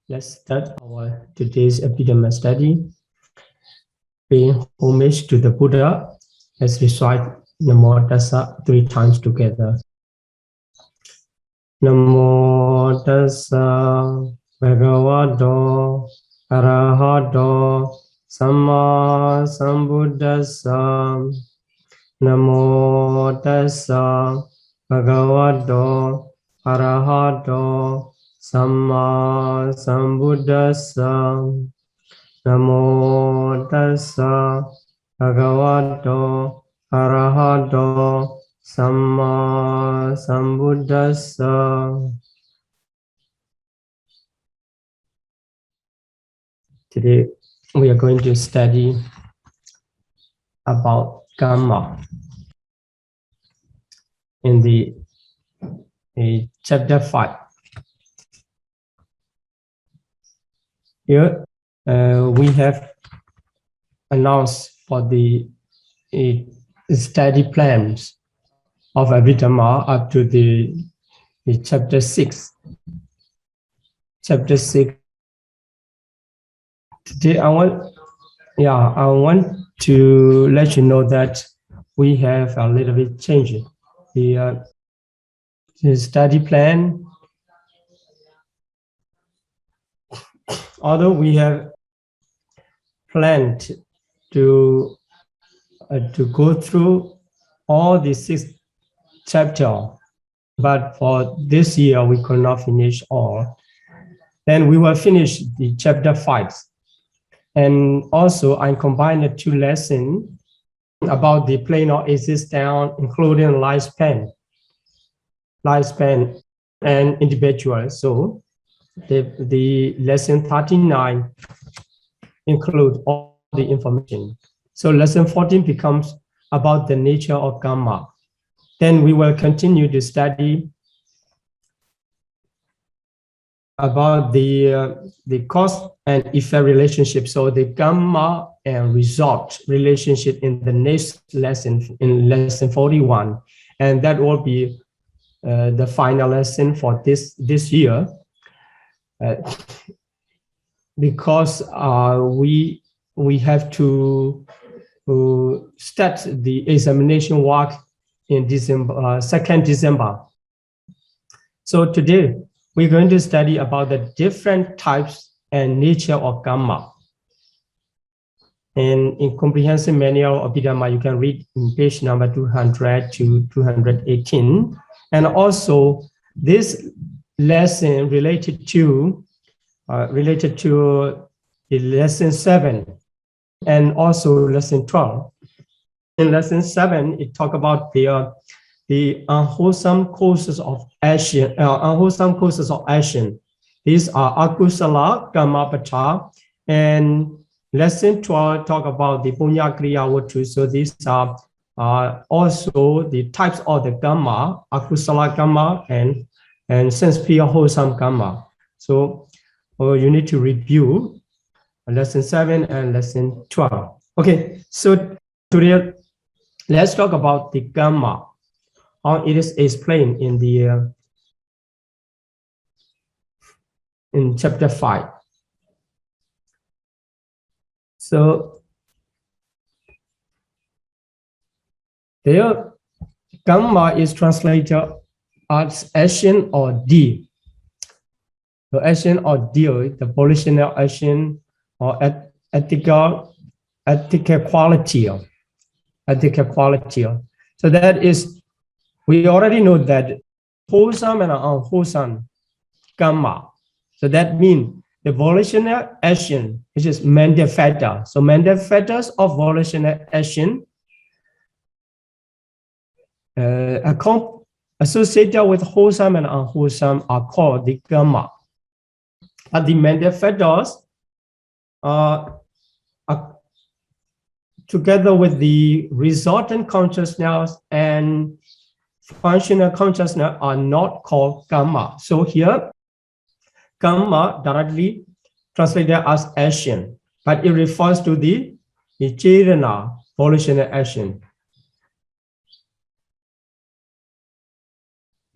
Let's start our today's Abhidhamma study. Paying homage to the Buddha, let's recite Namo Tassa 3 times together. Namo Tassa Bhagavato Arahato Samma Sambuddhassa. Namo Tassa Bhagavato Arahato Samma Sambuddhassa. Namo Tassa Bhagavato Arahato Samma Sambuddhassa. Today we are going to study about Kamma in the chapter 5. Here we have announced for the study plans of Abhidhamma up to the chapter 6. Chapter 6. Today I want to let you know that we have a little bit changed the study plan. Although we have planned to go through all the 6 chapters, but for this year we could not finish all. Then we will finish the chapter 5. And also I combined the 2 lessons about the plane of existence, including lifespan and individual. So the lesson 39 include all the information. So lesson 14 becomes about the nature of Kamma. Then we will continue to study about the cause and effect relationship. So the Kamma and result relationship in the next lesson, in lesson 41, and that will be the final lesson for this year. Because we have to start the examination work in December, 2nd December. So today we're going to study about the different types and nature of Kamma. And in Comprehensive Manual of Abhidhamma, you can read in page number 200 to 218. And also this lesson related to the lesson 7 and also lesson 12. In lesson 7, it talks about the unwholesome causes of action. These are akusala kammapata, and lesson 12 talk about the punya kriya vatu. So these are also the types of the kamma, akusala kamma and sense pure wholesome kamma. So you need to review lesson 7 and lesson 12. Okay, so today let's talk about the Kamma, how it is explained in the in chapter 5. So there, Kamma is translated as action or deed. The action or deed, the volitional action or ethical quality. So that is, we already know that wholesome and unwholesome Kamma. So that means the volitional action, which is mental factor. So mental factors of volitional action associated with wholesome and unwholesome are called the Kamma. But the mental factors are together with the resultant consciousness and functional consciousness are not called Kamma. So here, Kamma directly translated as action, but it refers to the Chetana, volitional action.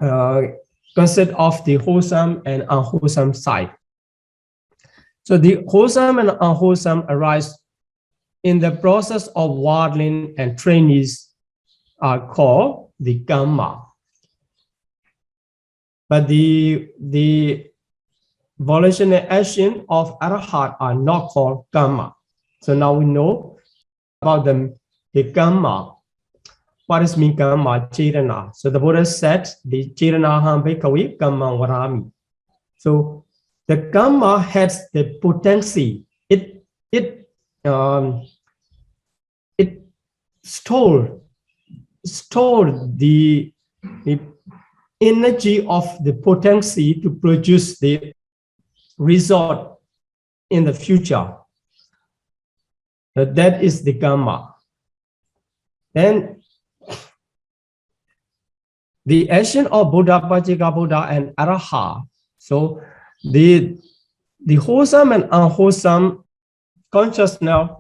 Concept of the wholesome and unwholesome side. So the wholesome and unwholesome arise in the process of waddling and trainees are called the Kamma. But the volitional action of Arahat are not called Kamma. So now we know about the Kamma. What does mean Kamma? Chirana. So the Buddha said, the Chirana ham bhikkhave Kamma varami. So the Kamma has the potency. It stored the energy of the potency to produce the result in the future. That is the Kamma. And the action of Buddha, Pajjika Buddha, and Arahat. So the wholesome and unwholesome consciousness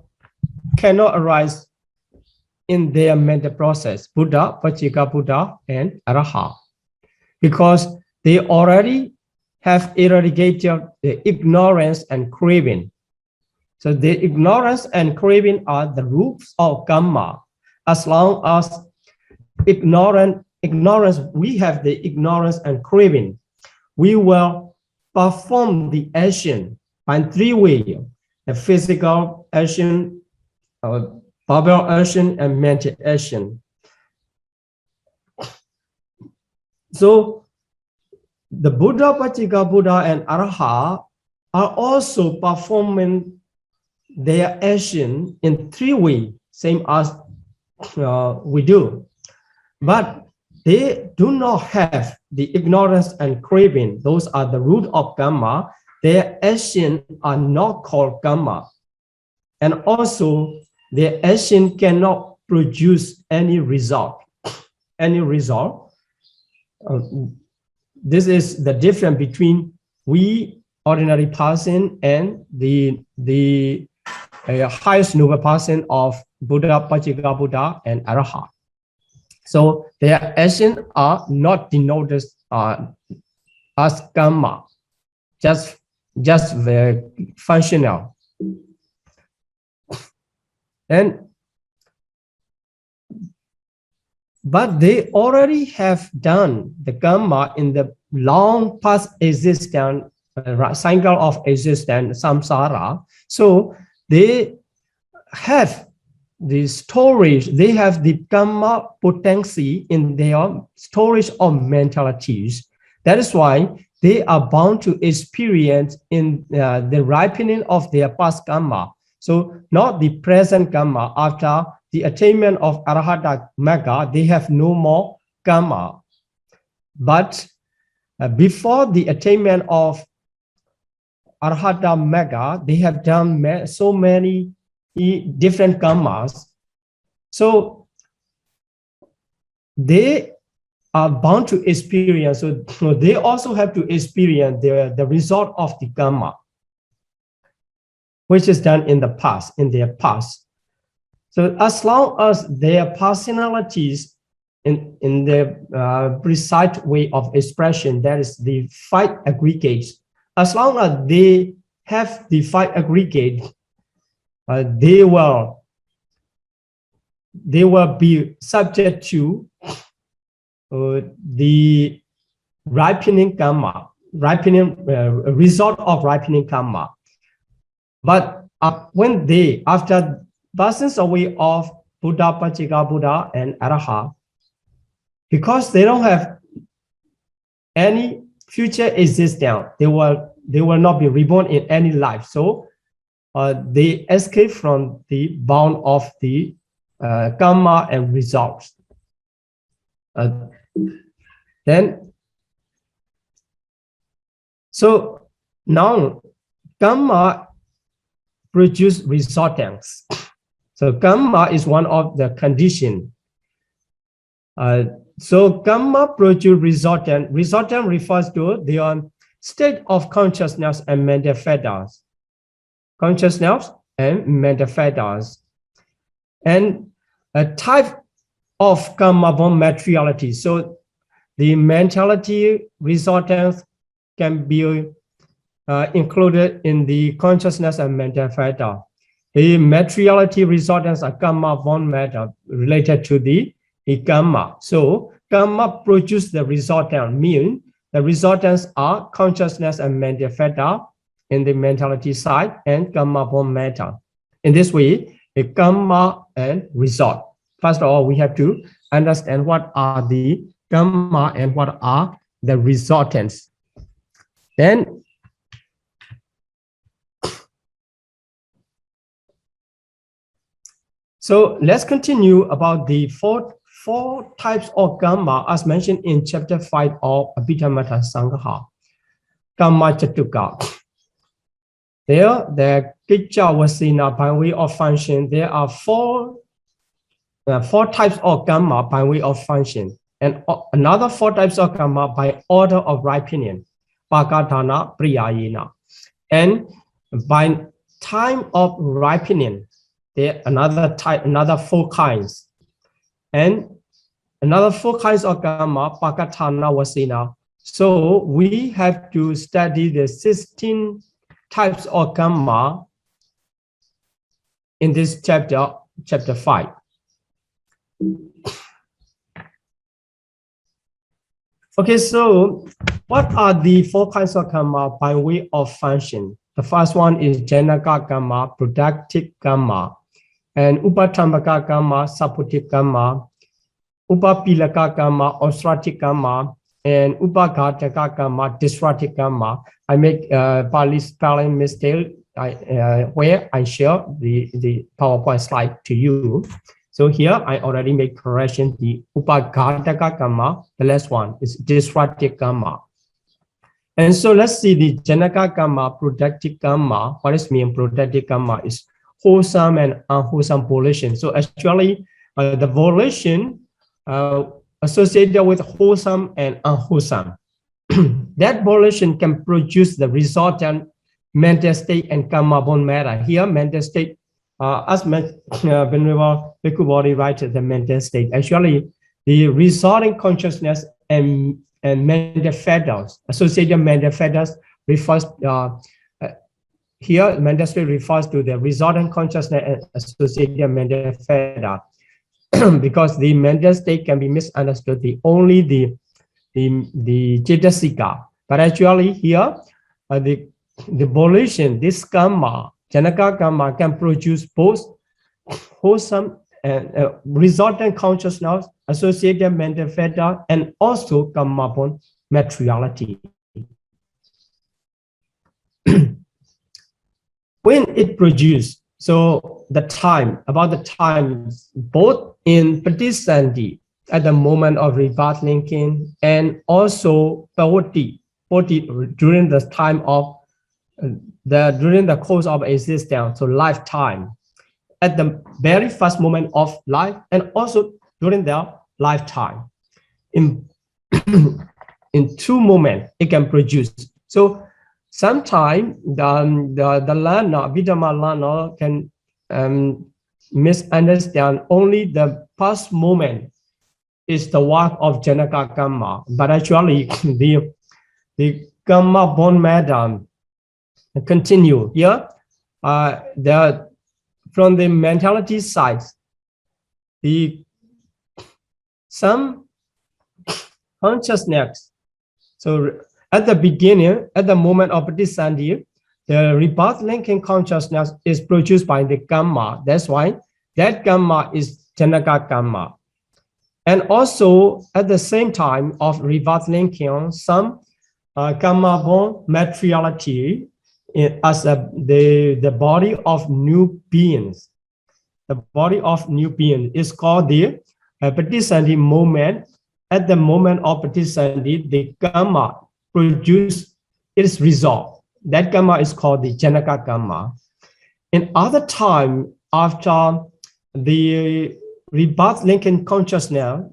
cannot arise in their mental process, Buddha, Pajjika Buddha, and Arahat, because they already have eradicated the ignorance and craving. So the ignorance and craving are the roots of Kamma. As long as ignorance, we have the ignorance and craving, we will perform the action by three ways: the physical action, verbal action, and mental action. So the Buddha, Pajjika Buddha, and Arahat are also performing their action in three ways, same as we do. But they do not have the ignorance and craving. Those are the root of Kamma. Their actions are not called Kamma. And also, their action cannot produce any result. This is the difference between we, ordinary person, and the highest noble person of Buddha, Pajjika Buddha, and Arahat. So their actions are not denoted as Kamma, just very functional. But they already have done the Kamma in the long past existence, cycle of existence, samsara. So they have the storage, they have the Kamma potency in their storage of mentalities. That is why they are bound to experience in the ripening of their past Kamma. So not the present Kamma. After the attainment of Arahata Magga, they have no more Kamma. But before the attainment of Arahata Magga, they have done so many different Kammas. So they are bound to experience. So they also have to experience the result of the Kamma, which is done in the past, in their past. So as long as their personalities in their precise way of expression, that is the five aggregates, as long as they have the five aggregate, they will be subject to the ripening Kamma, result of ripening Kamma. But when they, after passing away of Buddha, Pajjika Buddha, and Arahat, because they don't have any future existence, they will not be reborn in any life. So they escape from the bound of the Kamma and results. So now Kamma produce resultants. So Kamma is one of the condition. So Kamma produce resultant. Resultant refers to the state of consciousness and mental fetters. Consciousness and mental fetters. And a type of Kamma born materiality. So the mentality resultants can be included in the consciousness and mental factor. The materiality resultants are karma born matter related to the karma. So karma produce the resultant, mean the resultants are consciousness and mental factor in the mentality side and karma born matter. In this way, the karma and result. First of all, we have to understand what are the karma and what are the resultants. Then so let's continue about the four types of karma as mentioned in chapter 5 of Abhidhamma Sangha. Kamma Chatuka. There, the Kicca Vasina by way of function, there are four types of karma by way of function, and another 4 types of karma by order of ripening, Pakadana Priyayena. And by time of ripening, there another 4 kinds. And another 4 kinds of karma, Pakatana Vasina. So we have to study the 16 types of karma in this chapter 5. Okay, so what are the 4 kinds of karma by way of function? The first one is Janaka karma, productive karma, and Upatambaka karma, supportive karma, Upapilaka karma, obstructive karma, and Upaghataka karma, destructive karma. I make Pali spelling mistake where I share the PowerPoint slide to you. So here I already made correction. The Upaghataka karma, the last one is destructive karma. And so let's see the Janaka karma, productive karma. What does mean productive karma is wholesome and unwholesome volition. So actually the volition associated with wholesome and unwholesome. That volition can produce the resultant mental state and karma born matter. Here mental state, as Venerable Bhikkhu Bodhi writes, the mental state. Actually, the resulting consciousness and mental factors, associated mental factors refers here mental state refers to the resultant consciousness and associated mental factor. Because the mental state can be misunderstood only the cetasika, but actually here the volition, this karma, Janaka karma, can produce both wholesome and resultant consciousness, associated mental factor, and also karma born materiality. When it produces, so the time, about the times, both in Pratisandhi, at the moment of rebirth linking, and also Pavati during the time of during the course of existence, so lifetime, at the very first moment of life, and also during their lifetime. In 2 moments, it can produce. So sometimes the learner, Abhidhamma learner, can misunderstand only the past moment is the work of Janaka karma, but actually the karma born matter continue here. From the mentality side, some consciousness. So at the beginning, at the moment of Pratisandhi, the rebirth linking consciousness is produced by the karma. That's why that karma is Janaka karma. And also at the same time of rebirth linking, some karma born materiality as the body of new beings. The body of new being is called the Pratisandhi moment. At the moment of Pratisandhi, the karma produce its result. That karma is called the Janaka karma. In other time, after the rebirth linking consciousness,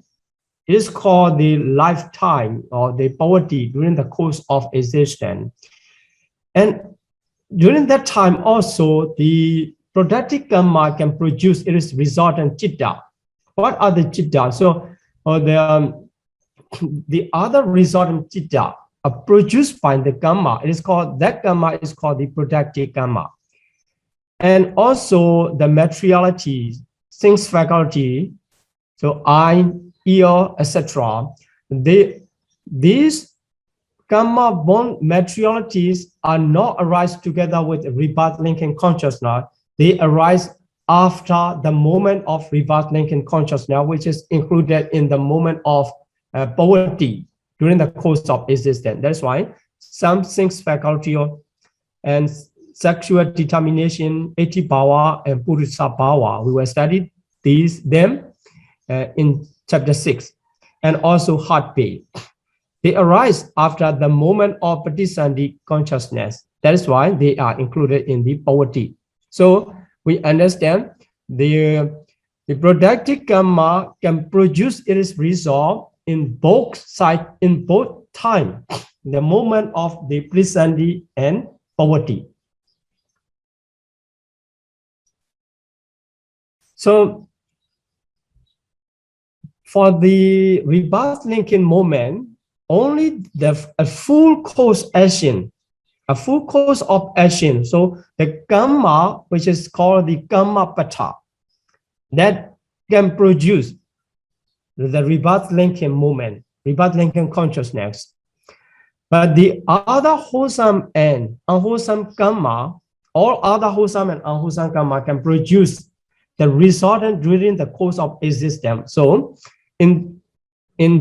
it is called the lifetime or the Pavati during the course of existence. And during that time also, the productive karma can produce its resultant chitta. What are the chitta? So the other resultant chitta produced by the Kamma. It is called, that Kamma is called the productive Kamma. And also the materiality, sense faculty, so eye, ear, etc. These Kamma born materialities are not arise together with rebirth linking consciousness. They arise after the moment of rebirth linking consciousness, which is included in the moment of poverty during the course of existence. That's why some sense faculty and sexual determination, eti power, and purusha power, we will study them in chapter 6, and also heartbeat. They arise after the moment of patisandhi consciousness. That is why they are included in the poverty. So we understand the productive Kamma can produce its result in both sides, in both time, the moment of the patisandhi and poverty. So for the rebirth linking moment, only a full course action, a full course of action. So the Kamma, which is called the Kamma Pata, that can produce the rebirth linking moment, rebirth linking consciousness. But the other wholesome and unwholesome Kamma, all other wholesome and unwholesome Kamma can produce the resultant during the course of existence. So in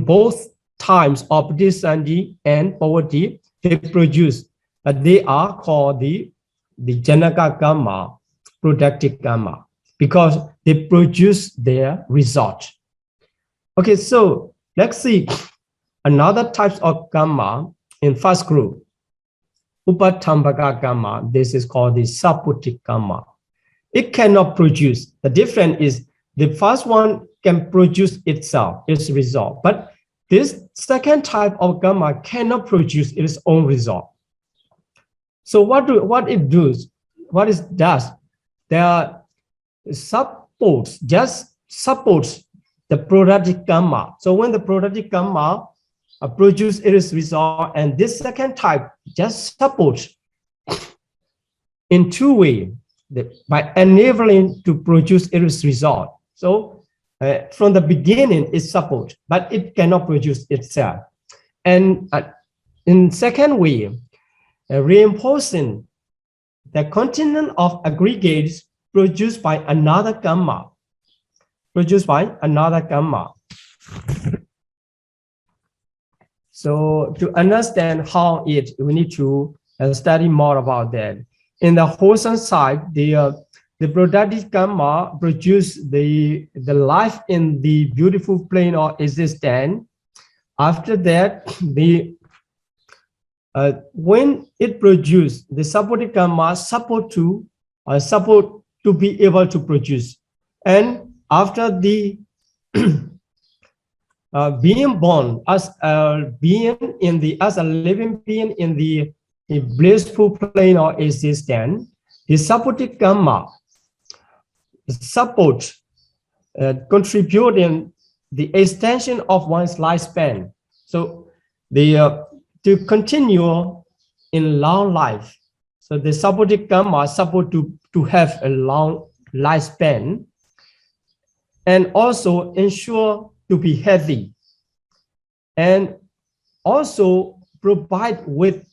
both times of patisandhi and poverty, they produce, but they are called the Janaka Kamma, productive Kamma, because they produce their result. Okay, so let's see another types of Kamma in first group. Upatambaka Kamma, this is called the Saputi Kamma. It cannot produce. The difference is the first one can produce itself, its result, but this second type of Kamma cannot produce its own result. So what it does, there supports, just supports the productive Kamma. So when the productive Kamma produce its result, and this second type just supports in two ways, by enabling to produce its result. So from the beginning, it supports, but it cannot produce itself. And in second way, reinforcing the continent of aggregates produced by another Kamma, So to understand how we need to study more about that. In the wholesome side, the productive Kamma produce the life in the beautiful plane of existence. After that, when it produce the supportive Kamma support to be able to produce, and after the being born as a living being in the blissful plane of existence, the supportive Kamma support contributing the extension of one's lifespan. So to continue in long life. So the supportive Kamma support to have a long lifespan, and also ensure to be healthy, and also provide with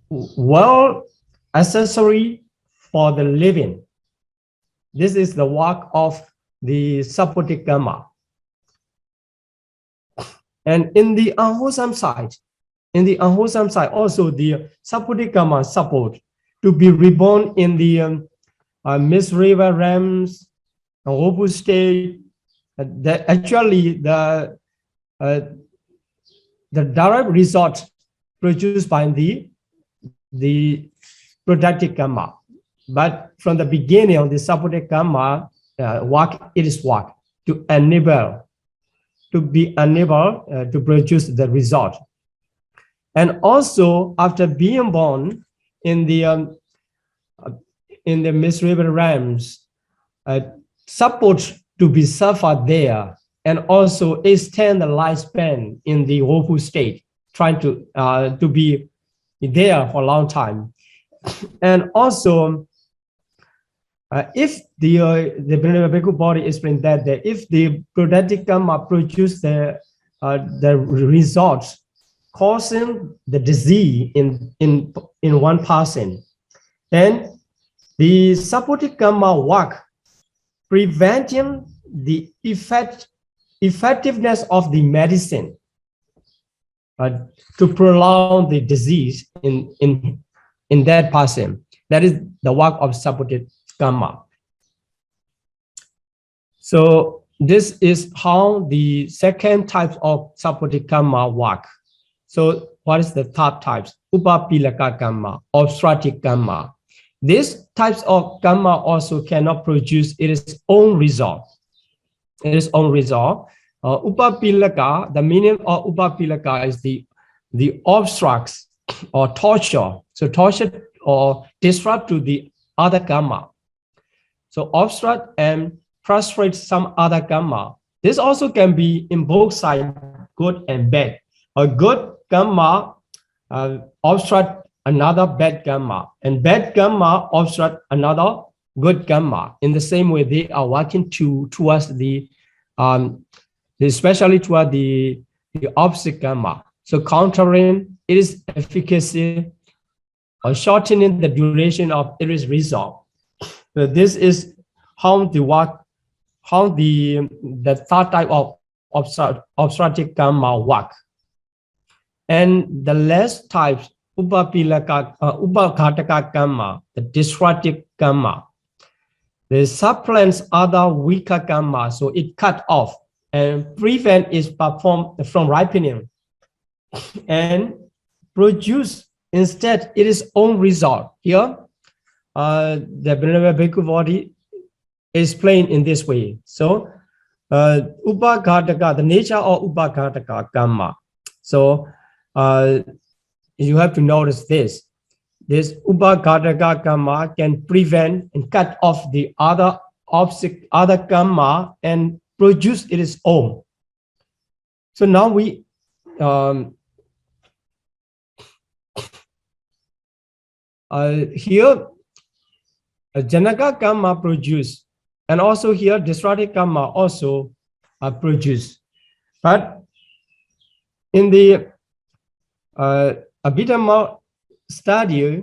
well accessory for the living. This is the work of the supportive Kamma. And in the unwholesome side, also the supportive Kamma support to be reborn in the miserable realms, woeful state. Actually, the direct result produced by the productive Kamma. But from the beginning of the supportive Kamma it is work to be unable to produce the result. And also after being born in the miserable realms, support to be suffered there, and also extend the lifespan in the woeful state, trying to be there for a long time. And also, if the Bhikkhu body explained that if the productive karma produce the results causing the disease in one person, then the supportive karma work preventing the effectiveness of the medicine to prolong the disease in that person. That is the work of supportive karma. So this is how the second type of supportive karma work. So what is the third type? Upapilaka karma, obstructive karma. These types of karma also cannot produce its own result. Its own result. Upapilaka, the meaning of upapilaka is the obstructs or torture. So torture or disrupt to the other karma. So obstruct and frustrate some other karma. This also can be in both sides, good and bad. A good karma obstruct another bad karma, and bad karma obstruct another good karma. In the same way, they are working towards especially toward the opposite karma. So countering its efficacy or shortening the duration of its result. So this is how the third type of obstructive karma work. And the last type, upaghataka karma, the destructive karma. The supplants other weaker karma, so it cut off and prevent its perform from ripening and produce instead its own result. Here, the Bhikkhu body is explained in this way. So, upaghataka, the nature of upaghataka karma. So, you have to notice this. This upaghataka karma can prevent and cut off the other karma and produce its own. So now we here janaka karma produce, and also here destructive karma also produce. But in the Abhidhamma study,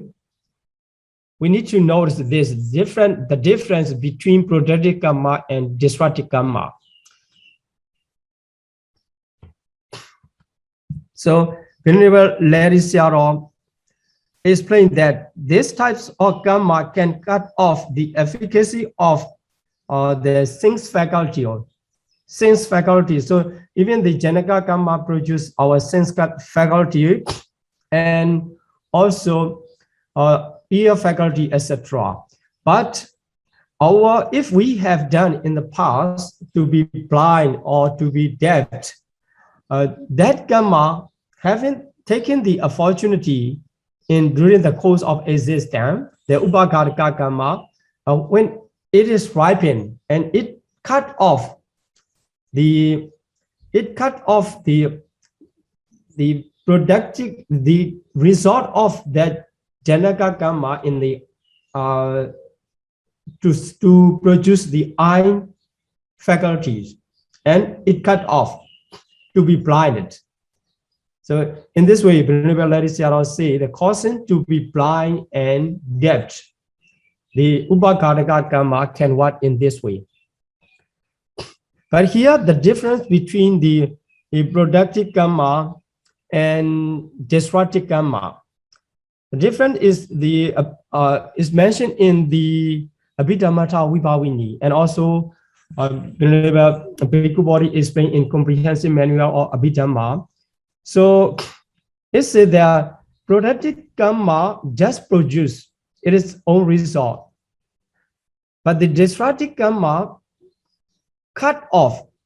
we need to notice the difference between productive karma and destructive karma. So Venerable Lady Siaro explained that these types of karma can cut off the efficacy of the sense faculty or sense faculty. So even the janaka karma produce our sense faculty and also ear faculty, etc. But if we have done in the past to be blind or to be deaf, that karma having taken the opportunity during the course of existence, the upaghataka karma, when it is ripened and it cut off the result of that janaka karma in the to produce the eye faculties, and it cut off to be blinded. So in this way, Venerable Lady Siaro say the causing to be blind and deaf, the upaghataka karma can work in this way. But here the difference between the productive karma and destructive karma. The difference is is mentioned in the Abhidhamma Vibhavini, and also Venerable Bhikkhu body explained in Comprehensive Manual of Abhidhamma. So it says that productive karma just produce its own result, but the destructive karma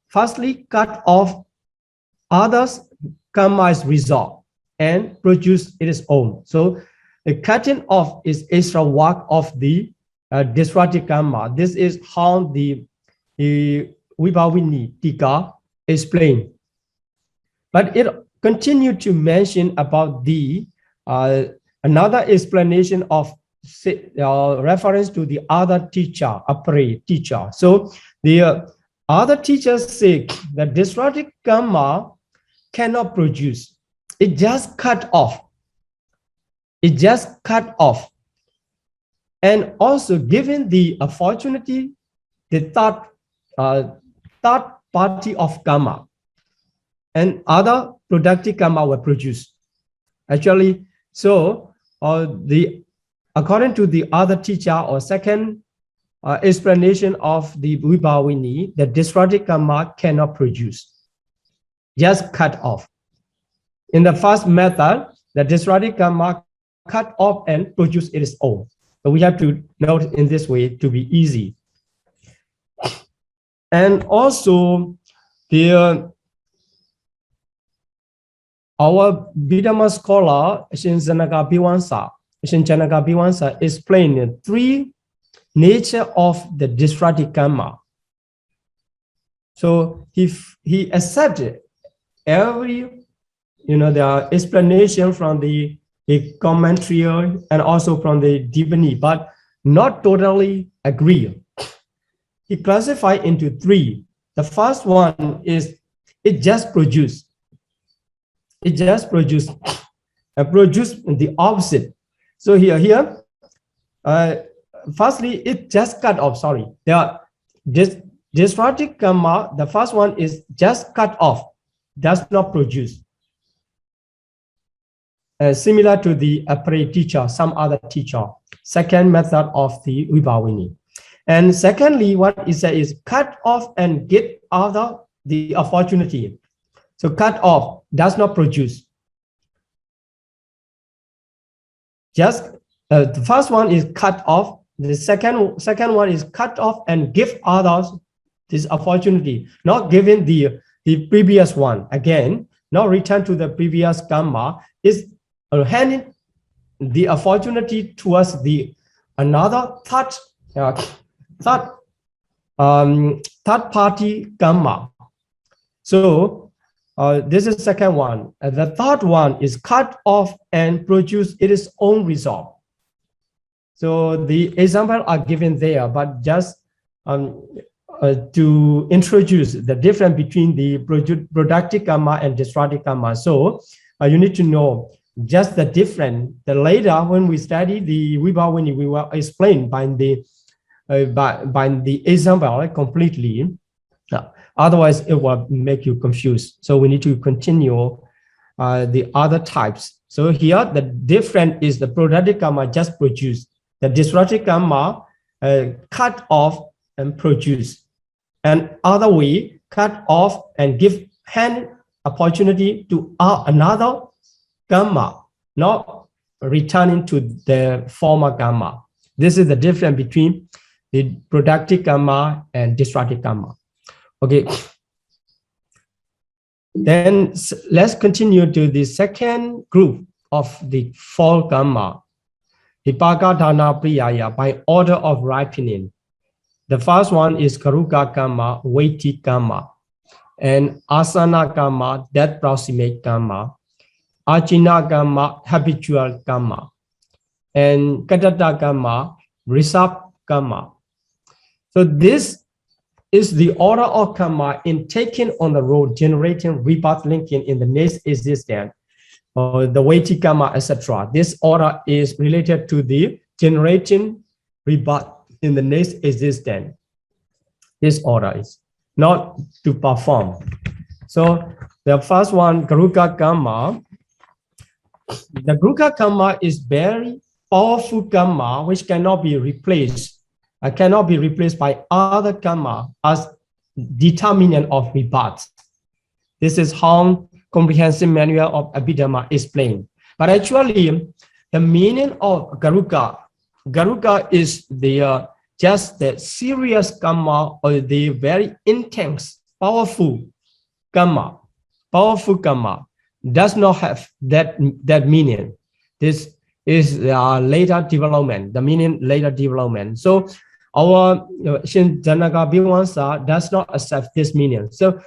firstly cut off others karma's result and produce its own. So the cutting off is extra work of the destructive karma. This is how the Vibhavini Tika explained. But it continued to mention about the another explanation of reference to the other teacher, Apare teacher. So the other teachers say that destructive karma cannot produce. It just cut off. It just cut off. And also given the opportunity, the third party of karma and other productive karma were produced. Actually, so according to the other teacher or second explanation of the Vibhavini, the destructive karma cannot produce, just cut off. In the first method, the destructive karma cut off and produce its own. So we have to note in this way to be easy. And also, our Abhidhamma scholar, Shin Janaka Bhivansa, explained three nature of the destructive karma. So he accepted every, the explanation from the commentary and also from the Dibani, but not totally agree. He classified into three. The first one is it just produced. It just produced the opposite. So here, firstly, it just cut off. Sorry, this destructive karma. The first one is just cut off, does not produce. Similar to the Apare teacher, some other teacher. Second method of the Vibhavini. And secondly, what it says is cut off and get out the opportunity. So cut off does not produce. Just the first one is cut off. The second one is cut off and give others this opportunity, not giving the previous one again, not return to the previous karma, is handing the opportunity towards another third party karma. So this is the second one. The third one is cut off and produce its own result. So the examples are given there, but just to introduce the difference between the productive karma and destructive karma. So you need to know just the difference. The later when we study the Vibhavini, we will explain by the example completely. Otherwise, it will make you confused. So we need to continue the other types. So here, the difference is the productive karma just produced. The destructive karma cut off and produce. And other way, cut off and give hand opportunity to another karma, not returning to the former karma. This is the difference between the productive karma and destructive karma. Okay. Then let's continue to the second group of the four karma. Vipagadhana priyaya, by order of ripening. The first one is karuka karma, weighty karma, and asana karma, that proximate karma, ajina karma, habitual karma, and kadata karma, reserve karma. So this is the order of karma in taking on the road, generating rebirth linking in the next existence, or the weighty karma, etc. This order is related to the generating rebirth in the next existence. This order is not to perform. So the first one, Garuka karma. The Garuka karma is very powerful karma which cannot be replaced. Cannot be replaced by other karma as determinant of rebirth. This is how comprehensive manual of Abhidhamma explained. But actually, the meaning of Garuka is just the serious karma or the very intense, powerful karma. Powerful karma does not have that meaning. This is later development, the meaning later development. So our Janaka Bhivansa does not accept this meaning. So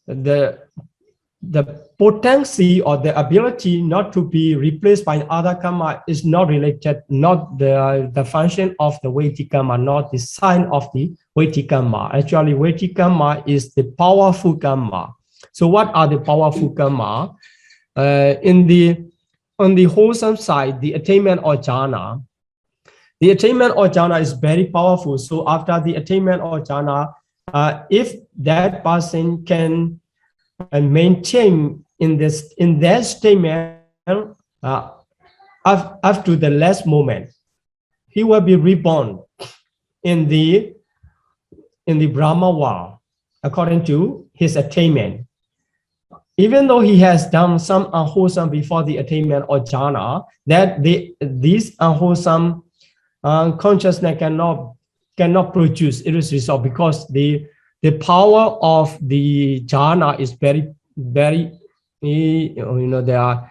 the potency or the ability not to be replaced by other karma is not related, not the function of the Vedic karma, not the sign of the Vedic karma. Actually, Vedic karma is the powerful karma. So what are the powerful karma? On the wholesome side, the attainment or jhana. The attainment or jhana is very powerful. So after the attainment or jhana, if that person can maintain in that statement up to the last moment, he will be reborn in the Brahma world according to his attainment. Even though he has done some unwholesome before the attainment or jhana, that these unwholesome consciousness cannot produce it is result, because the power of the jhana is very they are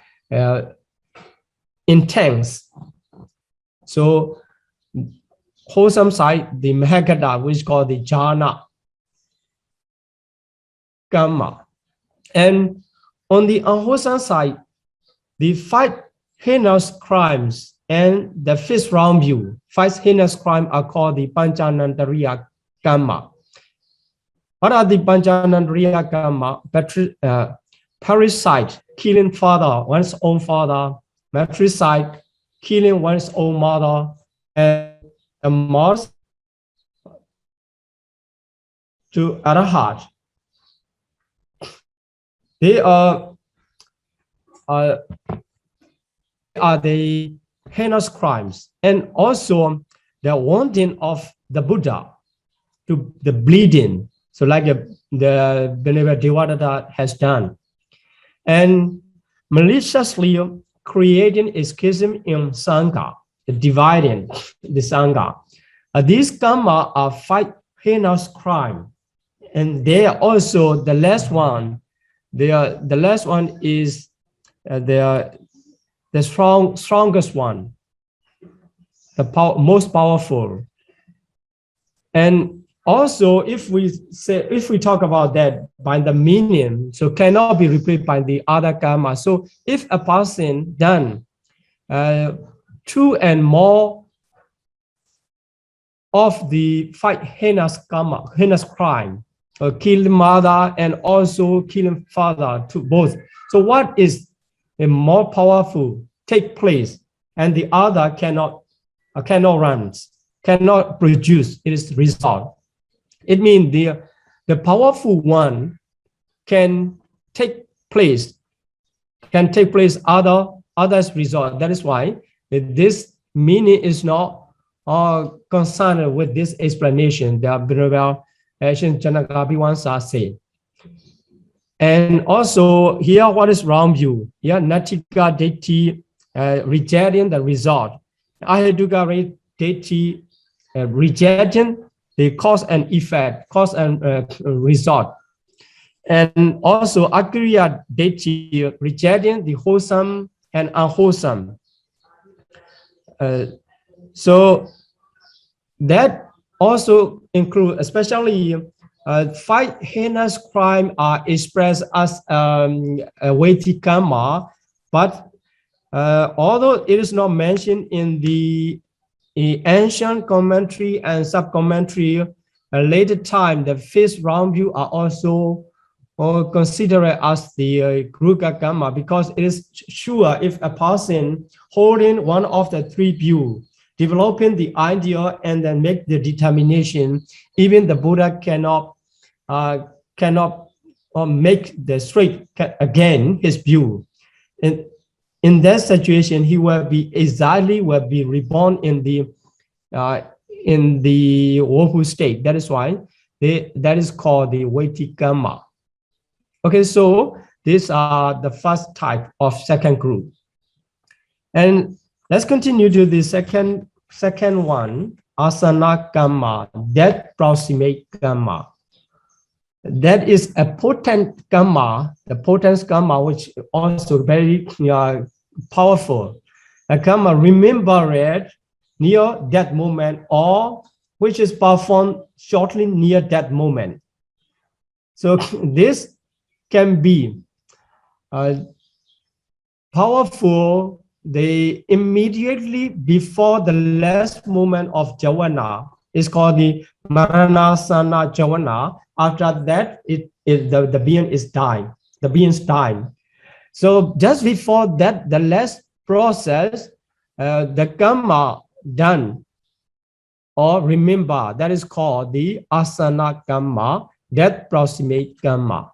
intense. So wholesome side, the Mahagata, which is called the jhana karma. And on the unwholesome side, the 5 heinous crimes and the 5th round view, 5 heinous crimes are called the Paññādhikālaṅkāra karma. What are the Paññādhikālaṅkāra karma? Parasite, killing one's own father, matricide, killing one's own mother, and the most to arahat. They are the heinous crimes, and also the wanting of the Buddha, to the bleeding. So like the Devadatta has done, and maliciously creating a schism in Sangha, dividing the Sangha. These karma are 5 heinous crimes, and they are also the last one. The last one is the strongest one, the most powerful. And also, if we talk about that by the meaning, so cannot be replaced by the other karma. So if a person done 2 and more of the 5 heinous crime, kill mother and also killing father, to both. So what is a more powerful take place, and the other cannot run, cannot produce its result? It means the powerful one can take place others result. That is why this meaning is not concerned with this explanation that Venerable Janaka say. And also here, what is wrong view? Yeah, Natika deity rejecting the result. Aheduka deity rejecting the cause and effect, cause and result. And also Akriya deity rejecting the wholesome and unwholesome. So that also include, especially 5 heinous crimes are expressed as a Vedic karma, but although it is not mentioned in the ancient commentary and sub-commentary, a later time, the 5th round view are also considered as the Kruga karma, because it is sure if a person holding one of the 3 views, developing the idea and then make the determination, even the Buddha cannot make the straight again his view. And in that situation, he will be reborn in the woeful state. That is why that is called the Vedic karma. Okay, so these are the first type of second group. And let's continue to the second one, asana karma, that proximate karma. That is a potent karma, the potent karma, which also very powerful. A karma remembered near that moment, or which is performed shortly near that moment. So this can be powerful. They immediately before the last moment of Javana is called the Maranasana Javana. After that, the being is dying. The being's dying. So just before that, the last process, the Kamma done or remember, that is called the Asana Kamma, that proximate Kamma.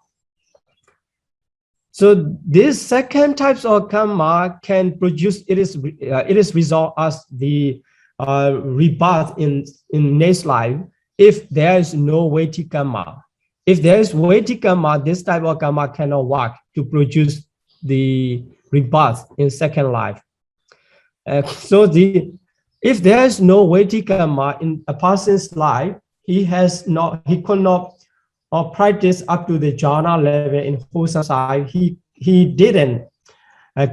So this second types of Kamma can produce, it is result as the rebirth in next life if there is no Veti Kamma. If there is Veti Kamma, this type of Kamma cannot work to produce the rebirth in second life. If there is no Veti Kamma in a person's life, he could not practice up to the jhana level in wholesome side. He didn't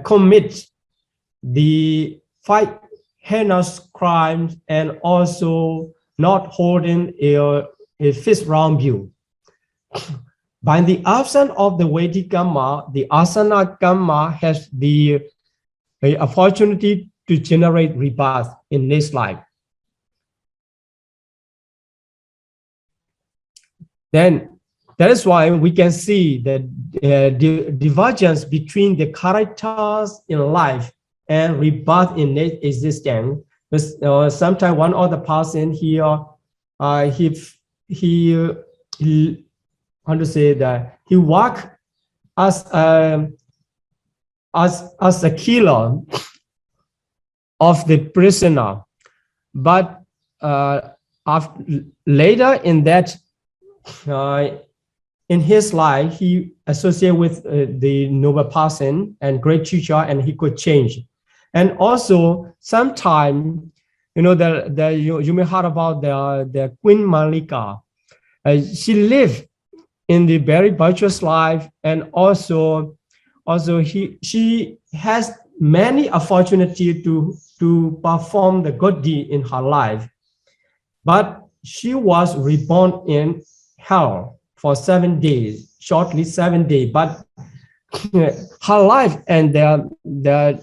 commit the 5 heinous crimes and also not holding a fixed round view. By the absence of the Veti Kamma, the Asana Kamma has the opportunity to generate rebirth in this life. Then that is why we can see the divergence between the characters in life and rebirth in existence. Sometimes one other person here, how to say that he worked as a killer of the prisoner, but later in that in his life he associated with the noble person and great teacher, and he could change. And also sometime, you know, you may heard about the Queen Malika. She lived in the very virtuous life, and also she has many opportunity to perform the good deed in her life, but she was reborn in hell for 7 days, shortly 7 days. But her life and the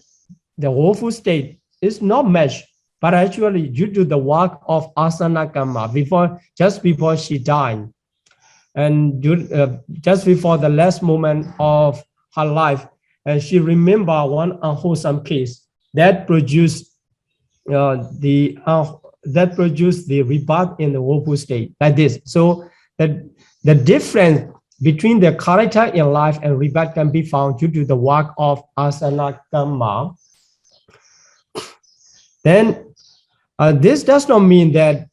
woeful state is not matched, but actually due to the work of Asana Kamma just before she died, and just before the last moment of her life, and she remembered one unwholesome case that produced the rebirth in the woeful state, like this. So the difference between the character in life and rebirth can be found due to the work of Asana Kamma. Then this does not mean that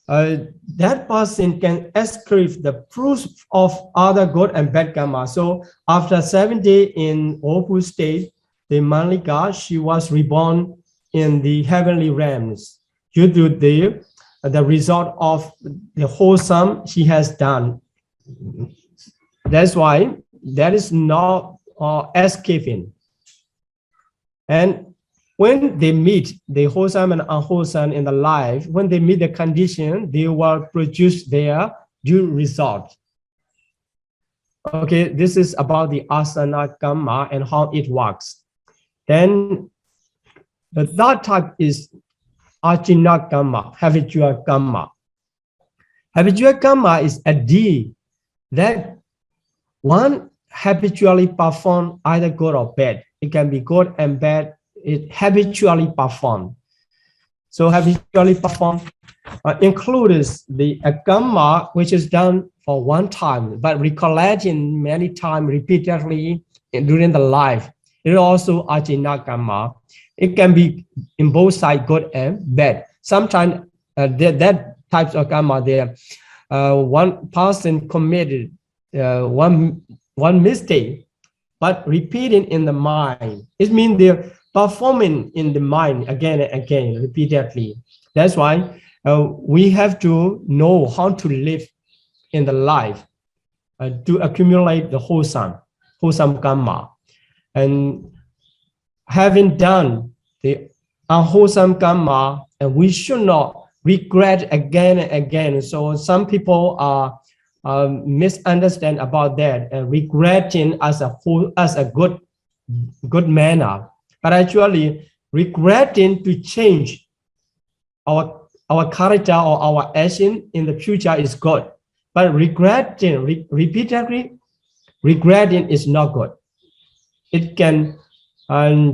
that person can escape the proof of other good and bad karma. So after 7 days in woeful state, the Malika, she was reborn in the heavenly realms due to the result of the wholesome she has done. That's why there is no escaping. And when they meet the wholesome and unwholesome in the life, when they meet the condition, they will produce their due result. Okay, this is about the asana kamma and how it works. Then the third type is ajina kamma, habitual kamma. Habitual kamma is a deed that one habitually perform, either good or bad. It can be good and bad. It habitually performed. So habitually performed includes the kamma, which is done for one time, but recollecting many times repeatedly during the life. It is also ajina kamma. It can be in both sides, good and bad. Sometimes that types of kamma there, one person committed one mistake, but repeating in the mind. It means they're performing in the mind again and again, repeatedly. That's why we have to know how to live in the life to accumulate the wholesome karma. And having done the unwholesome karma, and we should not regret again and again. So some people are misunderstand about that and regretting as a good manner, but actually regretting to change our character or our action in the future is good, but regretting repeatedly regretting is not good. It can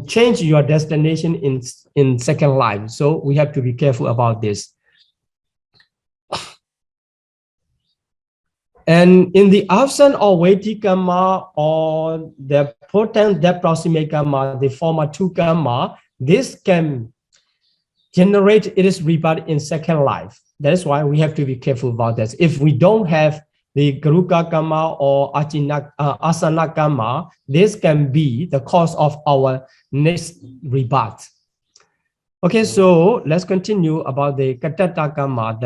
change your destination in second life. So we have to be careful about this. And in the absence of Vedic Kamma or the potent death proximate Kamma, the former two Kamma, this can generate its rebirth in second life. That's why we have to be careful about this. If we don't have the Garuka Kamma or Asana Kamma, this can be the cause of our next rebirth. Okay, so let's continue about the Katata Kamma,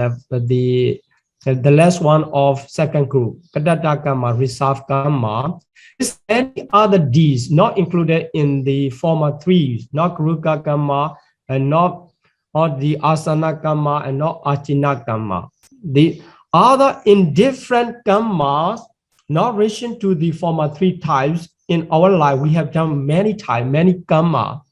the last one of second group. Katata Kamma, reserve Kamma. Is any other deeds not included in the former three, not Garuka Kamma and not the Asana Kamma and not Achina Kamma. The other indifferent Kammas not relation to the former three types in our life. We have done many times, many Kamma,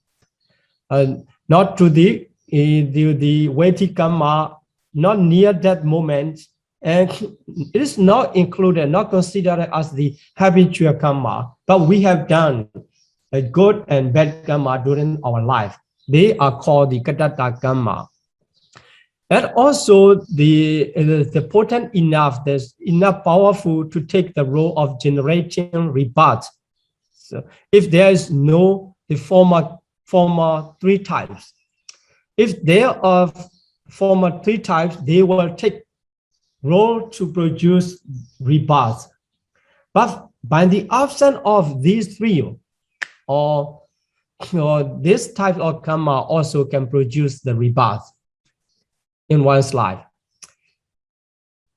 not to the Vedic Kamma, not near that moment, and it is not included, not considered as the habitual Kamma, but we have done a good and bad Kamma during our life. They are called the Katata Kamma. And also the potent enough, there's enough powerful to take the role of generating rebirth. So if there is no the former three types, if there are former three types, they will take role to produce rebirth. But by the absence of these three, or this type of Kamma also can produce the rebirth in one's life.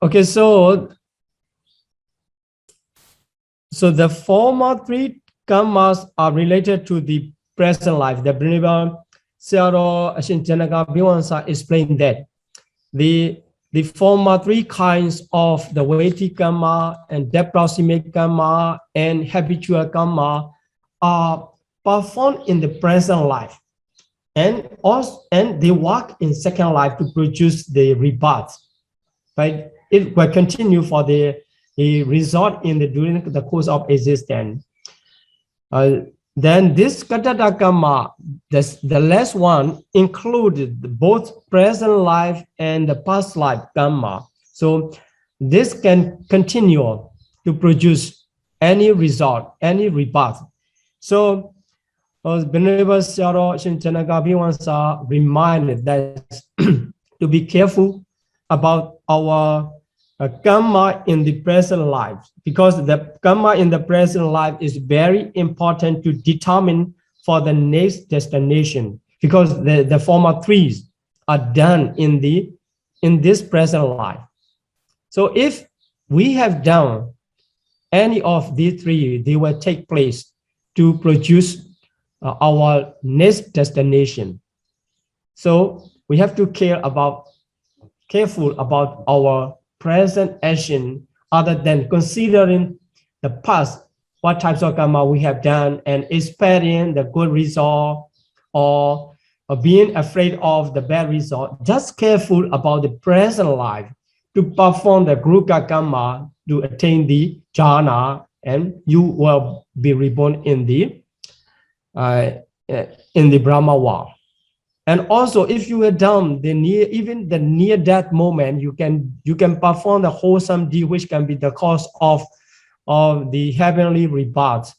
Okay, so the former three Kammas are related to the present life. The Venerable Sayadaw Ashin Janaka Bhiwansa explained that the former three kinds of the Vedic Kamma and death proximate Kamma and habitual Kamma are performed in the present life, and they work in second life to produce the rebirth. But it will continue for the result during the course of existence. Then this Katata Kamma, the last one, included both present life and the past life Kamma. So this can continue to produce any result, any rebirth. So Venerable Sayadaw Ashin Janaka Bhiwansa reminded that to be careful about our Kamma in the present life, because the Kamma in the present life is very important to determine for the next destination, because the former threes are done in this present life. So if we have done any of these three, they will take place to produce our next destination. So we have to careful about our present action, other than considering the past, what types of Kamma we have done, and expecting the good result, or being afraid of the bad result. Just careful about the present life to perform the Garuka Kamma to attain the jhana, and you will be reborn in the Brahma world. And also, if you have done even the near death moment, you can perform the wholesome deed, which can be the cause of the heavenly rebirth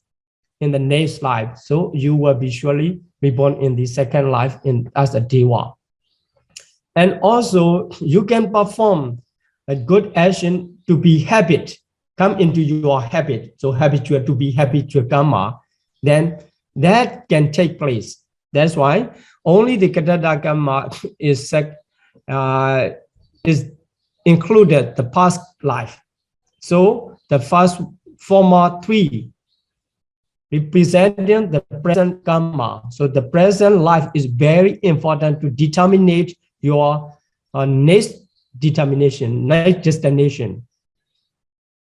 in the next life. So you will be surely reborn in the second life as a deva. And also, you can perform a good action to be habit, come into your habit. So habitual to be habitual Kamma, then that can take place. That's why only the Katata Kamma is included the past life. So the first former three representing the present Kamma. So the present life is very important to determine your next destination.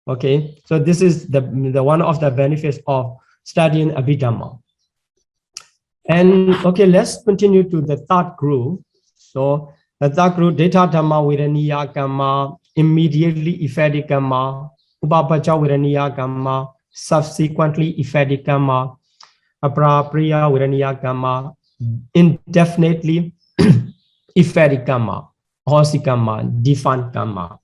Okay, so this is the one of the benefits of studying Abhidhamma. And okay, let's continue to the third group. So the third group, Data Dhamma Viraniya Kamma, immediately effective Kamma, Upapacha Viraniya Kamma, subsequently effective Kamma, Aprapriya Viraniya Kamma, indefinitely effective Kamma, Hosi Kamma, defined Kamma.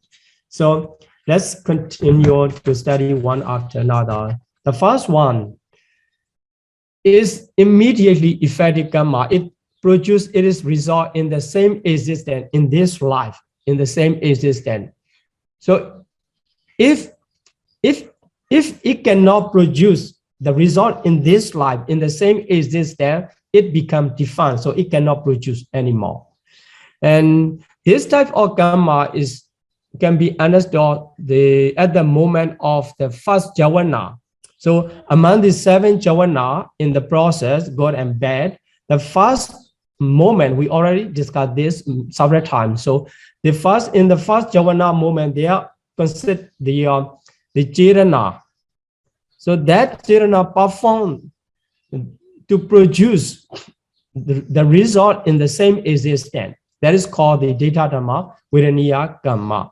So let's continue to study one after another. The first one is immediately effective Kamma. It is result in the same existence in this life, in the same existence. So if it cannot produce the result in this life, in the same existence, it becomes defined, so it cannot produce anymore. And this type of Kamma can be understood at the moment of the first jhana. So among the 7 jhana in the process, good and bad, the first moment, we already discussed this several times. So in the first jhana moment, they are considered the jhana. So that jhana performed to produce the result in the same existence. That is called the Data Dhamma Viraniya Kamma.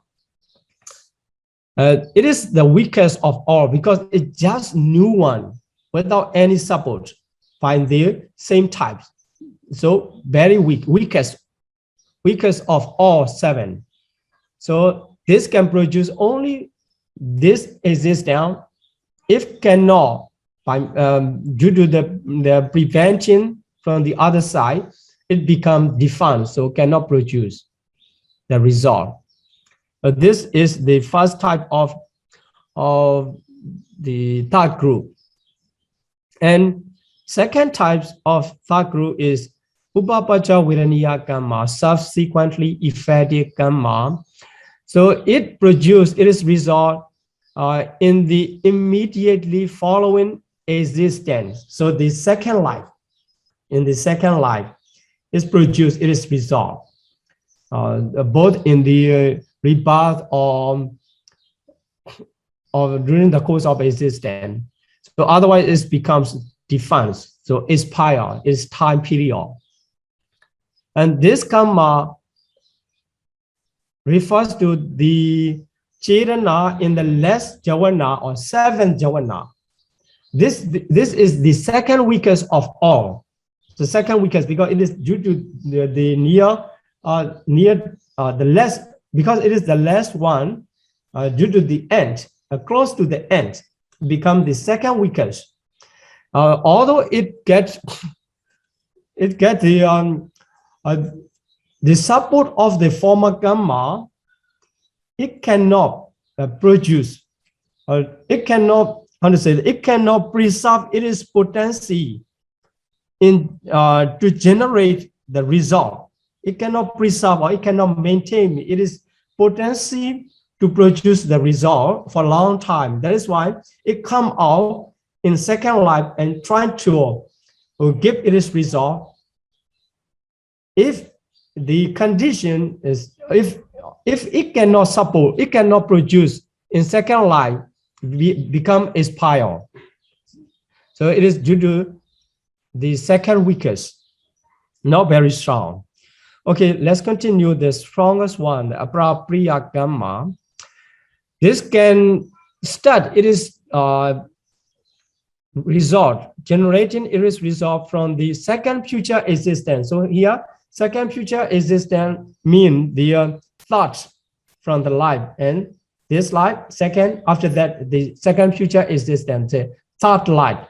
It is the weakest of all because it's just new one without any support by the same types. So very weak, weakest of all 7. So this can produce only this existence. If cannot, due to the prevention from the other side, it becomes defined, so cannot produce the result. But this is the first type of the third group. And second type of third group is Upapacha Viraniya Kamma, subsequently effective Kamma. So it is result in the immediately following existence. So the second life, in the second life, is produced, it is resolved, both in the rebirth or during the course of existence. So otherwise it becomes defined, so expire, it's time period. And this Kamma refers to the Chetana in the last jhana or 7th jhana. This is the second weakest of all. The second weakest because it is due to the less, because it is the last one, due to the end, close to the end, become the second weakest. Although it gets the support of the former Kamma, it cannot produce, it cannot, how to say, it cannot preserve its potency to generate the result. It cannot preserve or it cannot maintain its potency to produce the result for a long time. That is why it comes out in second life and try to give its result. If the condition is, if it cannot support, it cannot produce in second life, become expire. So it is due to the second weakest, not very strong. Okay, let's continue the strongest one, the Aprapriya Kamma. This can start, it is result, generating it is result from the second future existence. So here, second future existence mean the thoughts from the life, and this life, second, after that, the second future existence, third life,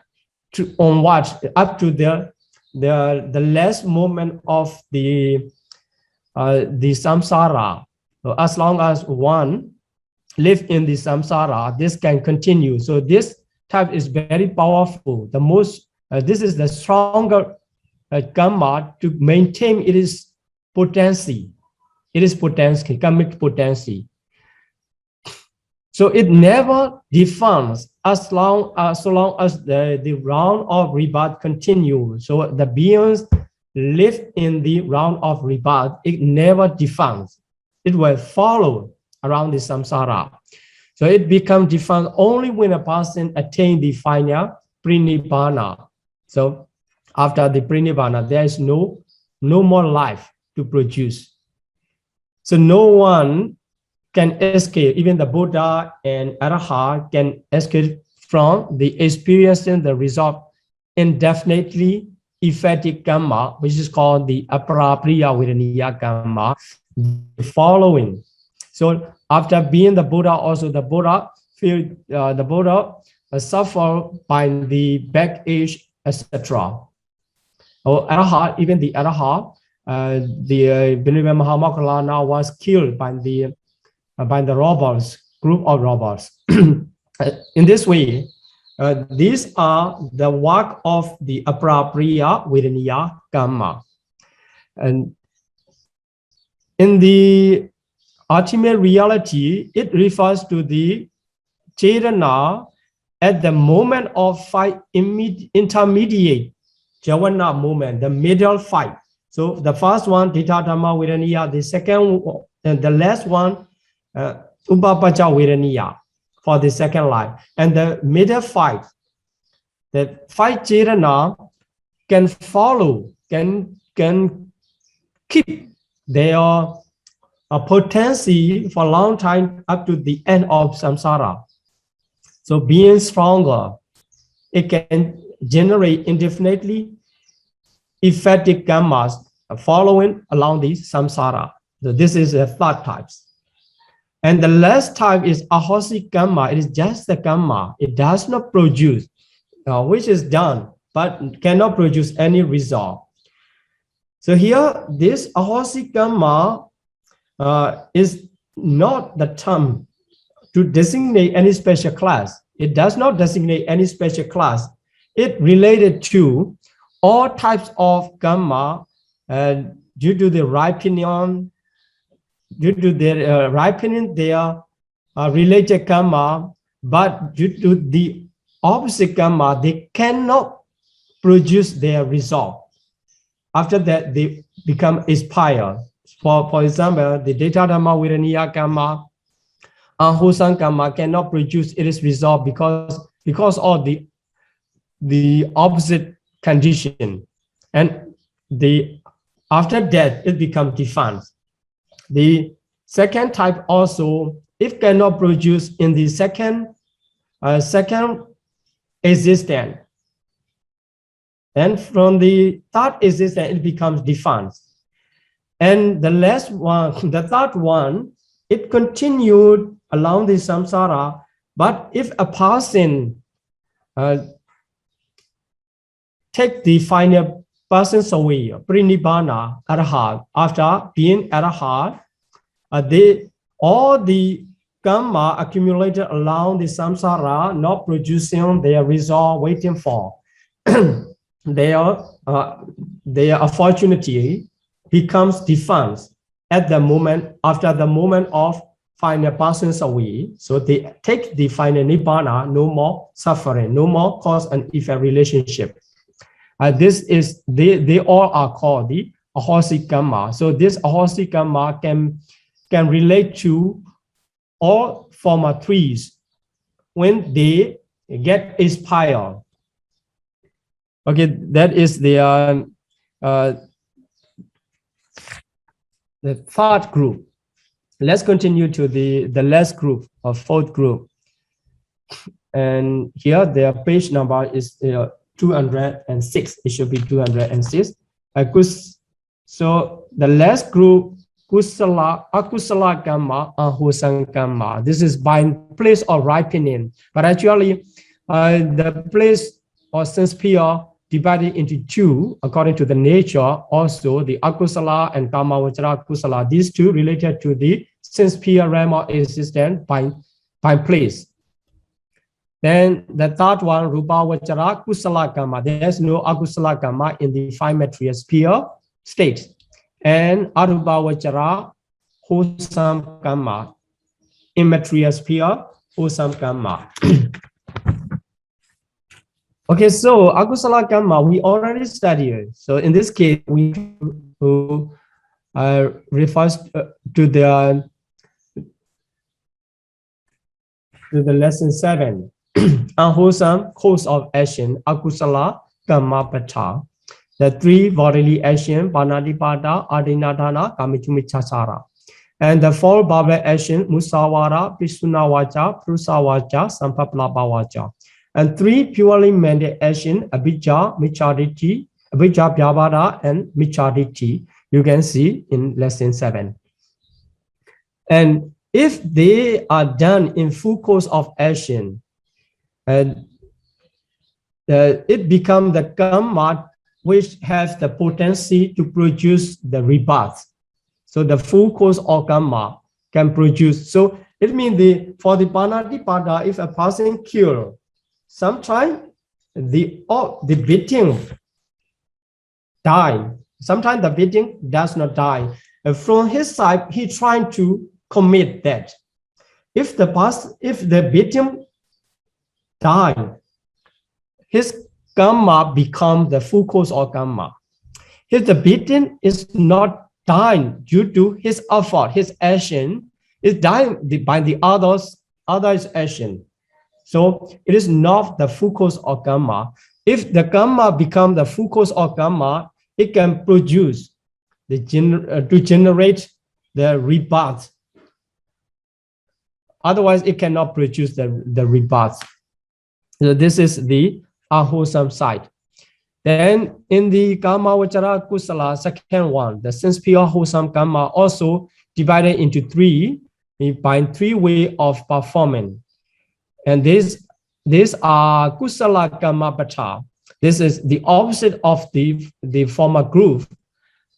to onwards up to the last moment of the samsara. So as long as one live in the samsara, this can continue. So this type is very powerful. The most, this is the stronger Kamma to maintain its potency. It is potency, karmic potency. So it never defines so long as the round of rebirth continues. So the beings live in the round of rebirth. It never defines. It will follow around the samsara. So it becomes defined only when a person attains the final Prinibbana. So after the Prinibbana, there is no more life to produce. So no one can escape, even the Buddha and Arahant can escape from the experiencing the result indefinitely effective Kamma, which is called the Aparapriya Vedaniya Kamma, the following. So after being the Buddha, also the Buddha suffer by the backache, etc. Or Arahant, even the Arahant, the Believer Mahamokkala now was killed by the robbers, group of robbers. In this way, these are the work of the Aparapriya Vedaniya Kamma. And in the ultimate reality, it refers to the Chetana at the moment of fight, intermediate Javana moment, the middle fight. So the first one, Dhamma Vedaniya, the second, and the last one, Upapacha Vedaniya for the second life. And the middle fight, the fight Chetana can follow, can keep their potency for a long time up to the end of samsara. So being stronger, it can generate indefinitely effective kammas following along the samsara. So this is the third type. And the last type is ahosi kamma. It is just the kamma. It does not produce, which is done, but cannot produce any result. So here, this ahosi kamma is not the term to designate any special class. It does not designate any special class. It related to all types of kamma due to the ripening, they are related kamma, but due to the opposite kamma, they cannot produce their result. After that, they become expired. For example, the Dhamma Vedaniya Kamma, Ahosam Kamma cannot produce its result because of the opposite condition. And after that, it becomes defunct. The second type also, if cannot produce in the second existence, and from the third existence, it becomes defunct. And the last one, the third one, it continued along the samsara, but if a person take the final persons away, Prinibbana, Arahant, after being Arahant, all the kamma accumulated along the samsara, not producing their result, waiting for, their opportunity becomes defunct at the moment, after the moment of final persons away. So they take the final nibbana, no more suffering, no more cause and effect relationship. This is, they all are called the ahosi kamma. So this ahosi kamma can relate to all former trees when they get expired. Okay, that is the third group. Let's continue to the last group or fourth group. And here their page number is 206. It should be 206. So the last group, kusala, akusala kamma, ahosam kamma. This is by place of ripening. But actually, the place or sense pure divided into two according to the nature. Also, the akusala and kamma vachara kusala. These two related to the sense pure realm of existence by place. Then the third one, rupa vachara kusala kamma. There is no akusala kamma in the five material sphere state. And arupa vachara wholesome kamma. Immaterial sphere, wholesome kamma. Okay, so akusala kamma we already studied. So in this case, we refers to the to the lesson 7. Unwholesome course of action, akusala kamma pata. The 3 bodily action, panadipada, adinadana, kamitumichasara. And the 4 verbal action, musawara, pisunawacha, prusawacha, sampaplapavacha. And 3 purely mental action, abhijja, michaditi, abhijja vyavada, and michaditi. You can see in lesson 7. And if they are done in full course of action, it becomes the kamma which has the potency to produce the rebirth. So the full course of kamma can produce. So it means for the panadipada, if a person kills, sometimes the victim die. Sometimes the victim does not die. From his side, he trying to commit that. If the victim die, his kamma becomes the full course of kamma. If the victim is not dying due to his effort, his action, is dying by the other's action. So it is not the full course of kamma. If the kamma becomes the full course of kamma, it can produce to generate the rebirth. Otherwise, it cannot produce the rebirth. So this is the unwholesome side. Then in the kamma vachara kusala, second one, the sense pure wholesome kamma also divided into 3 by 3 ways of performing. And these are kusala kamma pata. This is the opposite of the former group,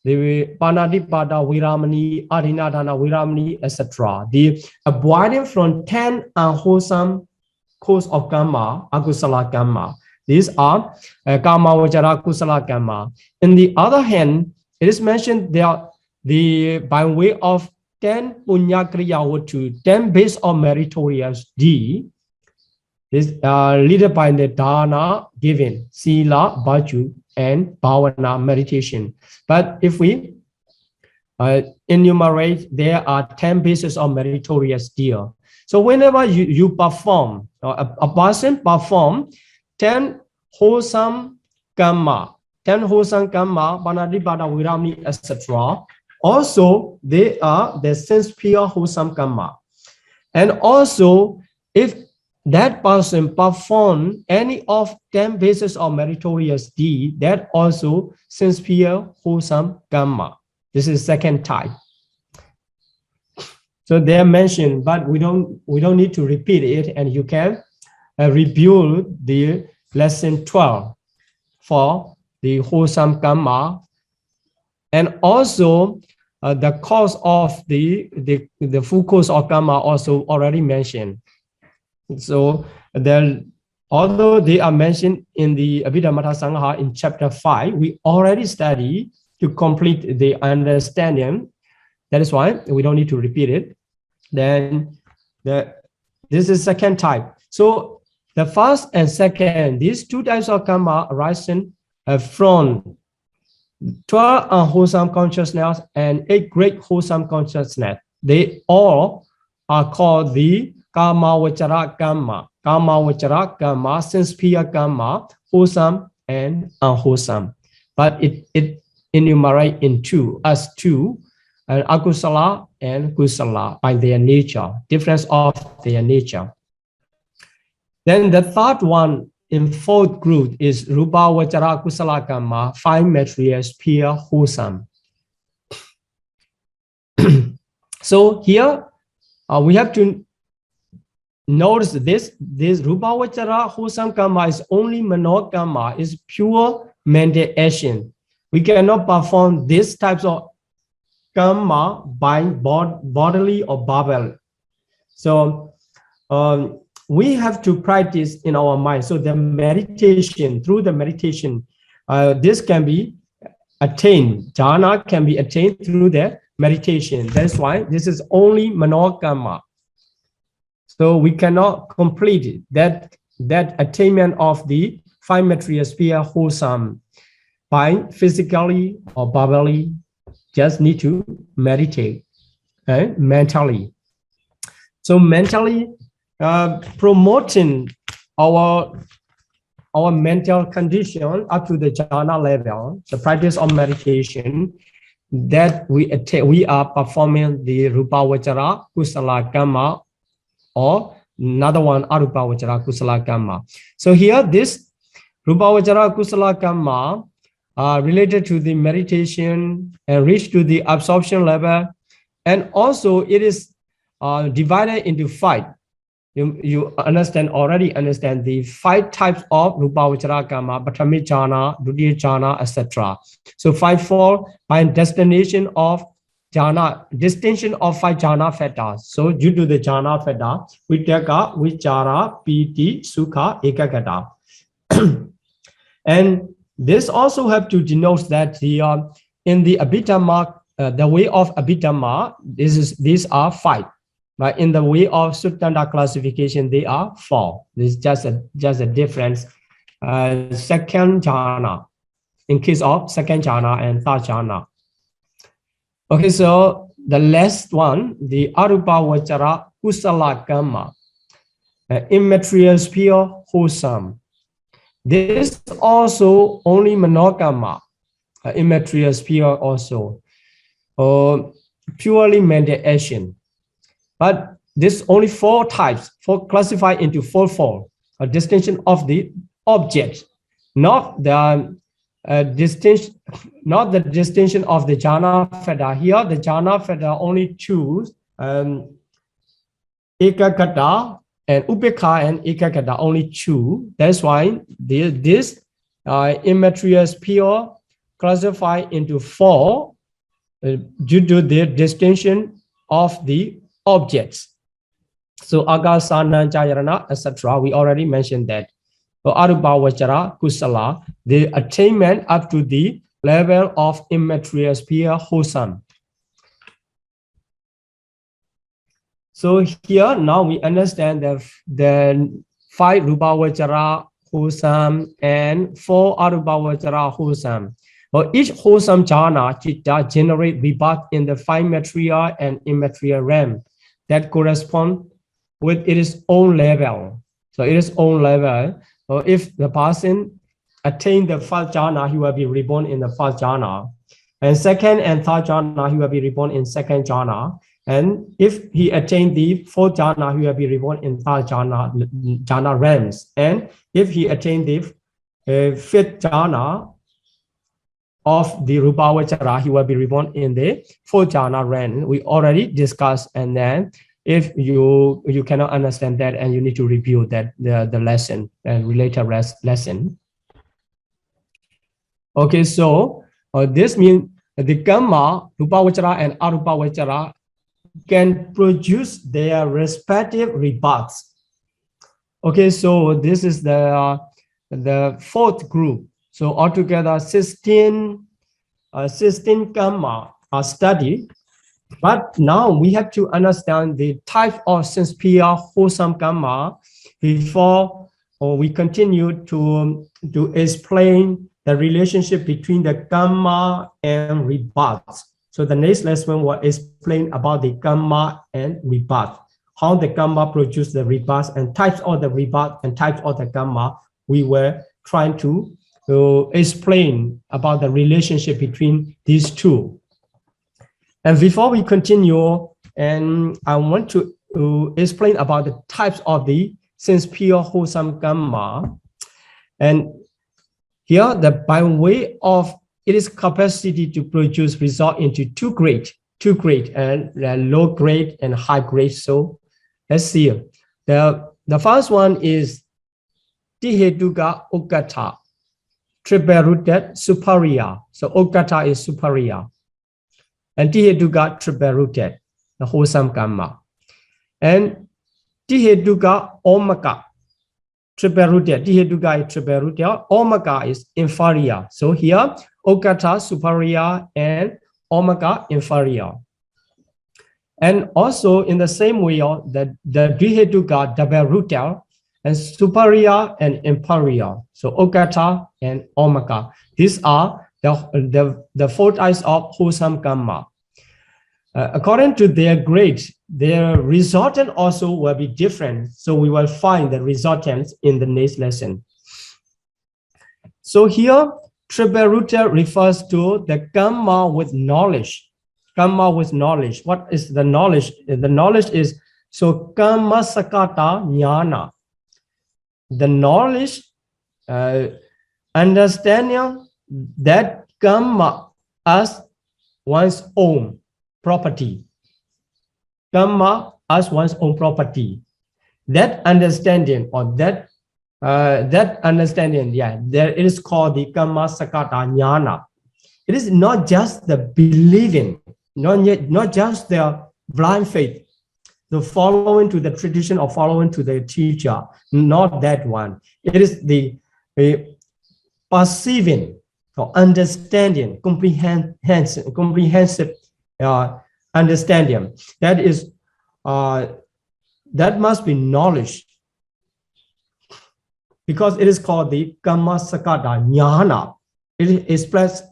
the panadipada, viramani, adinadana, viramani, etc. The avoiding from 10 unwholesome course of kamma, akusala kamma. These are kamma vachara kusala kamma. On the other hand, it is mentioned there by way of 10 punya kriya vatu, 10 based on meritorious deed. This led by the dana, giving, sila, virtue, and bhavana, meditation. But if we enumerate, there are 10 bases of meritorious deed. So whenever you perform, a person perform 10 wholesome kamma, panadipada, viramani, etc. Also, they are the sense pure wholesome kamma. And also, if that person perform any of 10 bases of meritorious deed, that also sense pure wholesome kamma. This is second type. So they are mentioned, but we don't need to repeat it, and you can review the lesson 12 for the wholesome kamma, and also the cause of the full course of kamma also already mentioned. So although they are mentioned in the Abhidhamma Sangha in chapter 5, we already study to complete the understanding. That is why we don't need to repeat it. Then this is second type. So the first and second, these 2 types of kamma arising from 12 unwholesome consciousness and 8 great wholesome consciousness. They all are called the kamma vachara kamma, sense pure kamma, wholesome and unwholesome. But it enumerates in 2, as 2, akusala and kusala by their nature, difference of their nature. Then the third one in 4th group is rupa vachara kusala kamma, 5 materials pure wholesome. So here we have to notice this rupa vachara wholesome kamma is only mano kamma, is pure mental action. We cannot perform these types of kamma by bodily or verbal. So we have to practice in our mind. So the meditation, through the meditation, this can be attained. Jhana can be attained through the meditation. That's why this is only mano kamma. So we cannot complete that attainment of the 5 material sphere wholesome by physically or verbally. Just need to meditate mentally. So mentally, promoting our mental condition up to the jhana level, the practice of meditation, that we are performing the rupa vachara kusala kamma, or another one arupa vachara kusala kamma. So here this rupa vachara kusala kamma are related to the meditation and reach to the absorption level, and also it is divided into 5. You already understand the 5 types of rupa vachara kamma: Pratami jhana, Dutiya jhana, etc. So 5-4 by destination of jhana, distinction of 5 jhana factors. So due to the jhana factor, vitaka, vichara, piti, sukha, ekagata. And this also have to denote that in the Abhidhamma, the way of Abhidhamma, these are 5. But in the way of Suttanta classification, they are 4. This is just a difference. Second jhana, in case of second jhana and third jhana. Okay, so the last one, the arupa vachara kusala kamma, immaterial pure wholesome. This also only manokamma, immaterial pure also, purely mental action. But this only 4 types, classified into 4, a distinction of the object, not the distinction of the jhana factor. Here the jhana factor only choose ekagata and upekha and ekagata only 2. That's why this immaterial pure classified into 4 due to the distinction of the objects. So agasana jayarana, etc. We already mentioned that. So arupa vachara kusala, the attainment up to the level of immaterial pure wholesome. So here now we understand that the 5 rupa vachara wholesome and 4 arupa vachara wholesome. But each wholesome jhana chitta generate rebirth in the 5 material and immaterial realm that correspond with its own level. So it is own level. So if the person attain the 1st jhana, he will be reborn in the 1st jhana. And 2nd and 3rd jhana, he will be reborn in 2nd jhana. And if he attain the 4th jhana, he will be reborn in 3rd jhana realms. And if he attain the 5th jhana of the rupa vachara, he will be reborn in the 4th jhana realm. We already discussed, and then if you cannot understand that, and you need to review that the lesson and related lesson. Okay, so this means the Kamma, rupa vachara and arupa vachara can produce their respective rebirths. Okay, so this is the 4th group. So altogether 16 Kamma are studied. But now we have to understand the type of sincere wholesome Kamma before we continue to explain the relationship between the Kamma and rebirth. So the next lesson will explain about the Kamma and rebirth, how the Kamma produce the rebirth, and types of the rebirth and types of the Kamma. We were trying to explain about the relationship between these 2. And before we continue, and I want to explain about the types of the sincere wholesome Kamma. And here, by way of its capacity to produce result into 2 grade, and low grade and high grade. So let's see. The first one is Tihetuka Okata, triple rooted superior. So Okata is superior. And Tihetuka triple rooted, the wholesome Kamma. And Tihetuka Omaka, triple rooted. Tihetuka is triple rooted. Omaka is inferior. So here, Okata superior and Omaka inferior. And also in the same way, the Tihetuka double rooted and superior and inferior. So Okata and Omaka. These are the 4 types of wholesome Kamma. according to their grade, their resultant also will be different. So we will find the resultants in the next lesson. So here, triple rooted refers to the Kamma with knowledge. Kamma with knowledge. What is the knowledge? The knowledge is, so Kamma Sakata Jnana. The knowledge, understanding that Kamma as one's own property. Kamma as one's own property. That understanding, or that understanding, there it is called the Kamma Sakata Jnana. It is not just the believing, not just the blind faith, the following to the tradition or following to the teacher, not that one. It is the perceiving or understanding, comprehensive understanding. That is, that must be knowledge, because it is called the Kamma Sakata Jnana. It is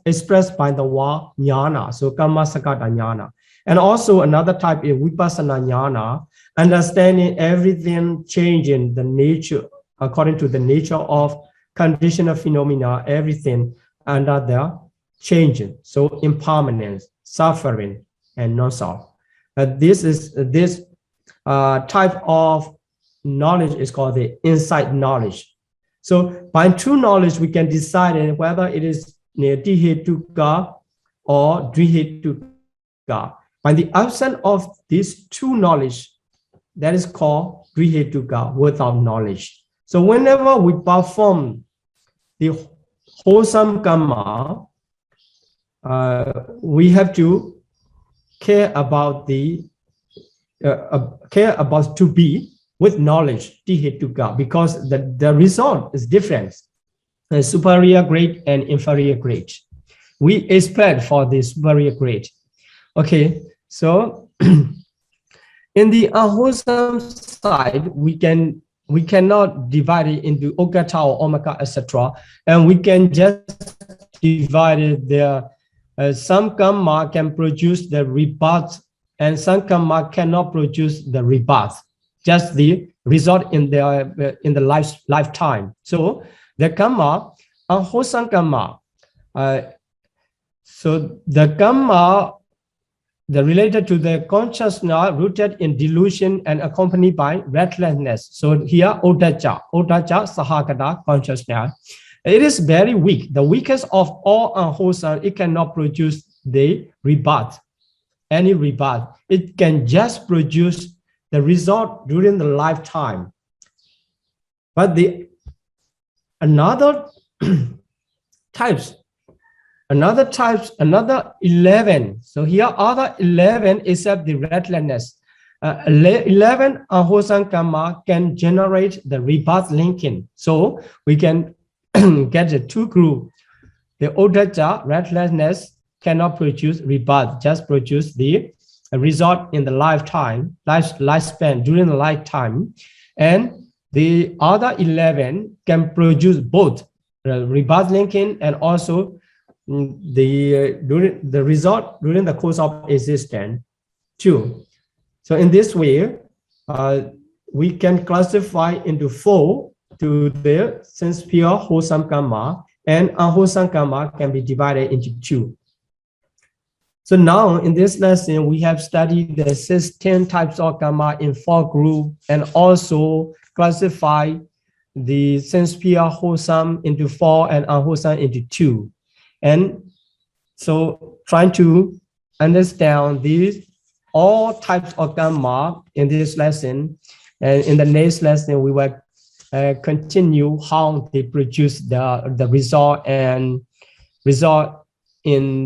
expressed by the word jnana. So Kamma Sakata Jnana. And also another type is Vipassana Jnana, understanding everything changing the nature, according to the nature of conditional phenomena, everything under the changing. So impermanence, suffering, and non-self. This type of knowledge is called the insight knowledge. So by true knowledge, we can decide whether it is Dihetuka or Drihetuka. By the absence of this true knowledge, that is called Drihetuka, without knowledge. So whenever we perform the wholesome Kamma, we have to care about to be with knowledge, Dihetuka, because the result is different, superior grade and inferior grade. We expect for the superior grade. Okay, so in the unwholesome side, we cannot divide it into Okata or Omaka, etc. And we can just divide it there. Some Kamma can produce the rebirth, and some Kamma cannot produce the rebirth, just the result in the lifetime. So the Kamma, unwholesome Kamma, so the Kamma, the related to the consciousness rooted in delusion and accompanied by restlessness. So here, Odacha Sahagata consciousness. It is very weak. The weakest of all unwholesome, it cannot produce the rebirth, any rebirth. It can just produce the result during the lifetime. But another 11. So here other 11 except the restlessness. 11 unwholesome Kamma can generate the rebirth linking. So we can get the two groups. The Odacha, restlessness, cannot produce rebirth, just produce the result in the lifespan during the lifetime. And the other 11 can produce both rebirth linking and also the result during the course of existence too. So in this way, we can classify into 4 to the sense pure wholesome Kamma, and unwholesome Kamma can be divided into 2. So now in this lesson, we have studied the 16 types of Kamma in 4 groups, and also classify the sense pure wholesome into 4 and unwholesome into 2. And so trying to understand these all types of Kamma in this lesson, and in the next lesson we will continue how they produce the result in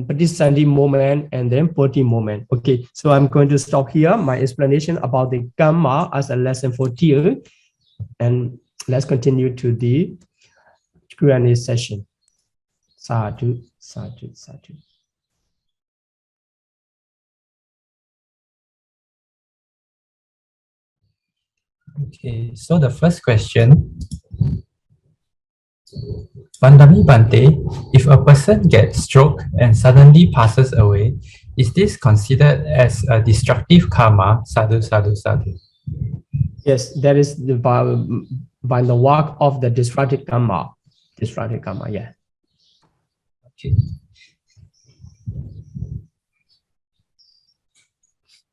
Patisandhi moment and then Poti moment. Okay, so I'm going to stop here my explanation about the Kamma as a lesson 14, and let's continue to the Q&A session. Sadhu, sadhu, sadhu. Okay, so the first question. Bandami Bante, if a person gets stroke and suddenly passes away, Is this considered as a destructive karma? Sadhu, sadhu, sadhu. Yes, that is by the work of the destructive karma. Destructive karma, yeah. Okay.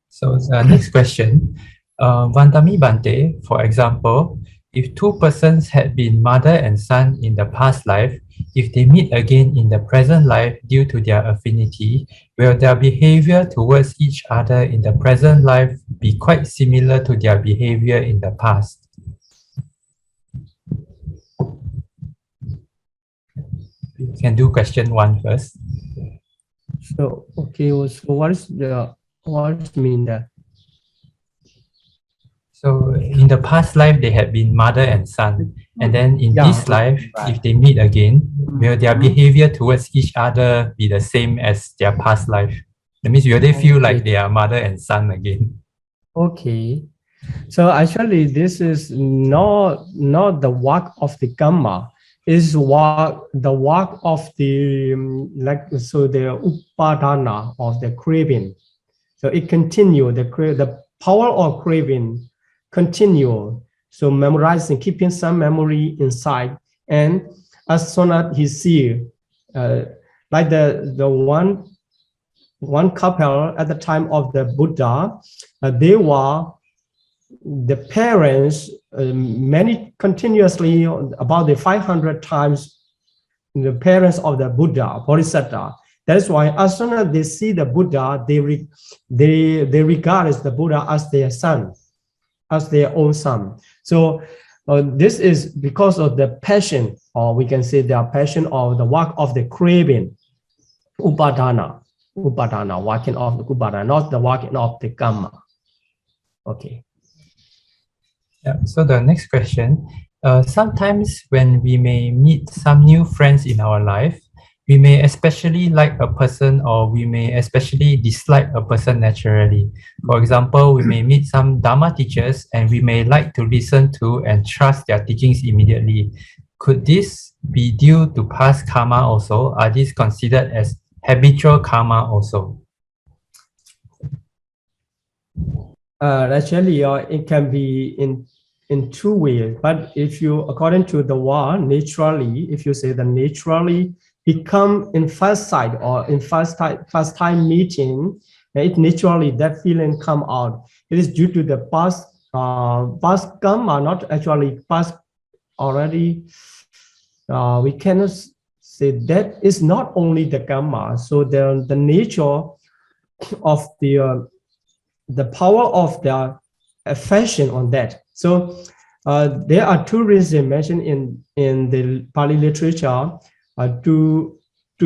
So next question, Vandami Bante, for example, if two persons had been mother and son in the past life, if they meet again in the present life due to their affinity, will their behavior towards each other in the present life be quite similar to their behavior in the past? You can do question 1 first. So, okay, so what does mean that? So in the past life, they had been mother and son. And then in this life, if they meet again, will their behavior towards each other be the same as their past life? That means will they feel like they are mother and son again? Okay. So actually, this is not the work of the Kamma. Is the work of the the upadana of the craving. So it continue the power of craving continue. So memorizing, keeping some memory inside, and as soon as he see, like the one couple at the time of the Buddha, they were the parents many continuously about the 500 times the parents of the Buddha Bodhisattva. That is why as soon as they see the Buddha, they regard the Buddha as their son, as their own son. So this is because of the passion, or we can say their passion of the work of the craving, upadana, working of the upadana, not the working of the Kamma. Okay. Yeah, so the next question, sometimes when we may meet some new friends in our life, we may especially like a person or we may especially dislike a person naturally. For example, we may meet some Dharma teachers and we may like to listen to and trust their teachings immediately. Could this be due to past karma also? Are these considered as habitual karma also? Actually, it can be in two ways. But if you, according to the word, naturally, if you say the naturally become in first sight or in first time meeting, it naturally that feeling come out. It is due to the past karma, not actually past already. We cannot say that is not only the karma. So the nature of the power of the affection on that. So there are two reasons mentioned in the Pali literature to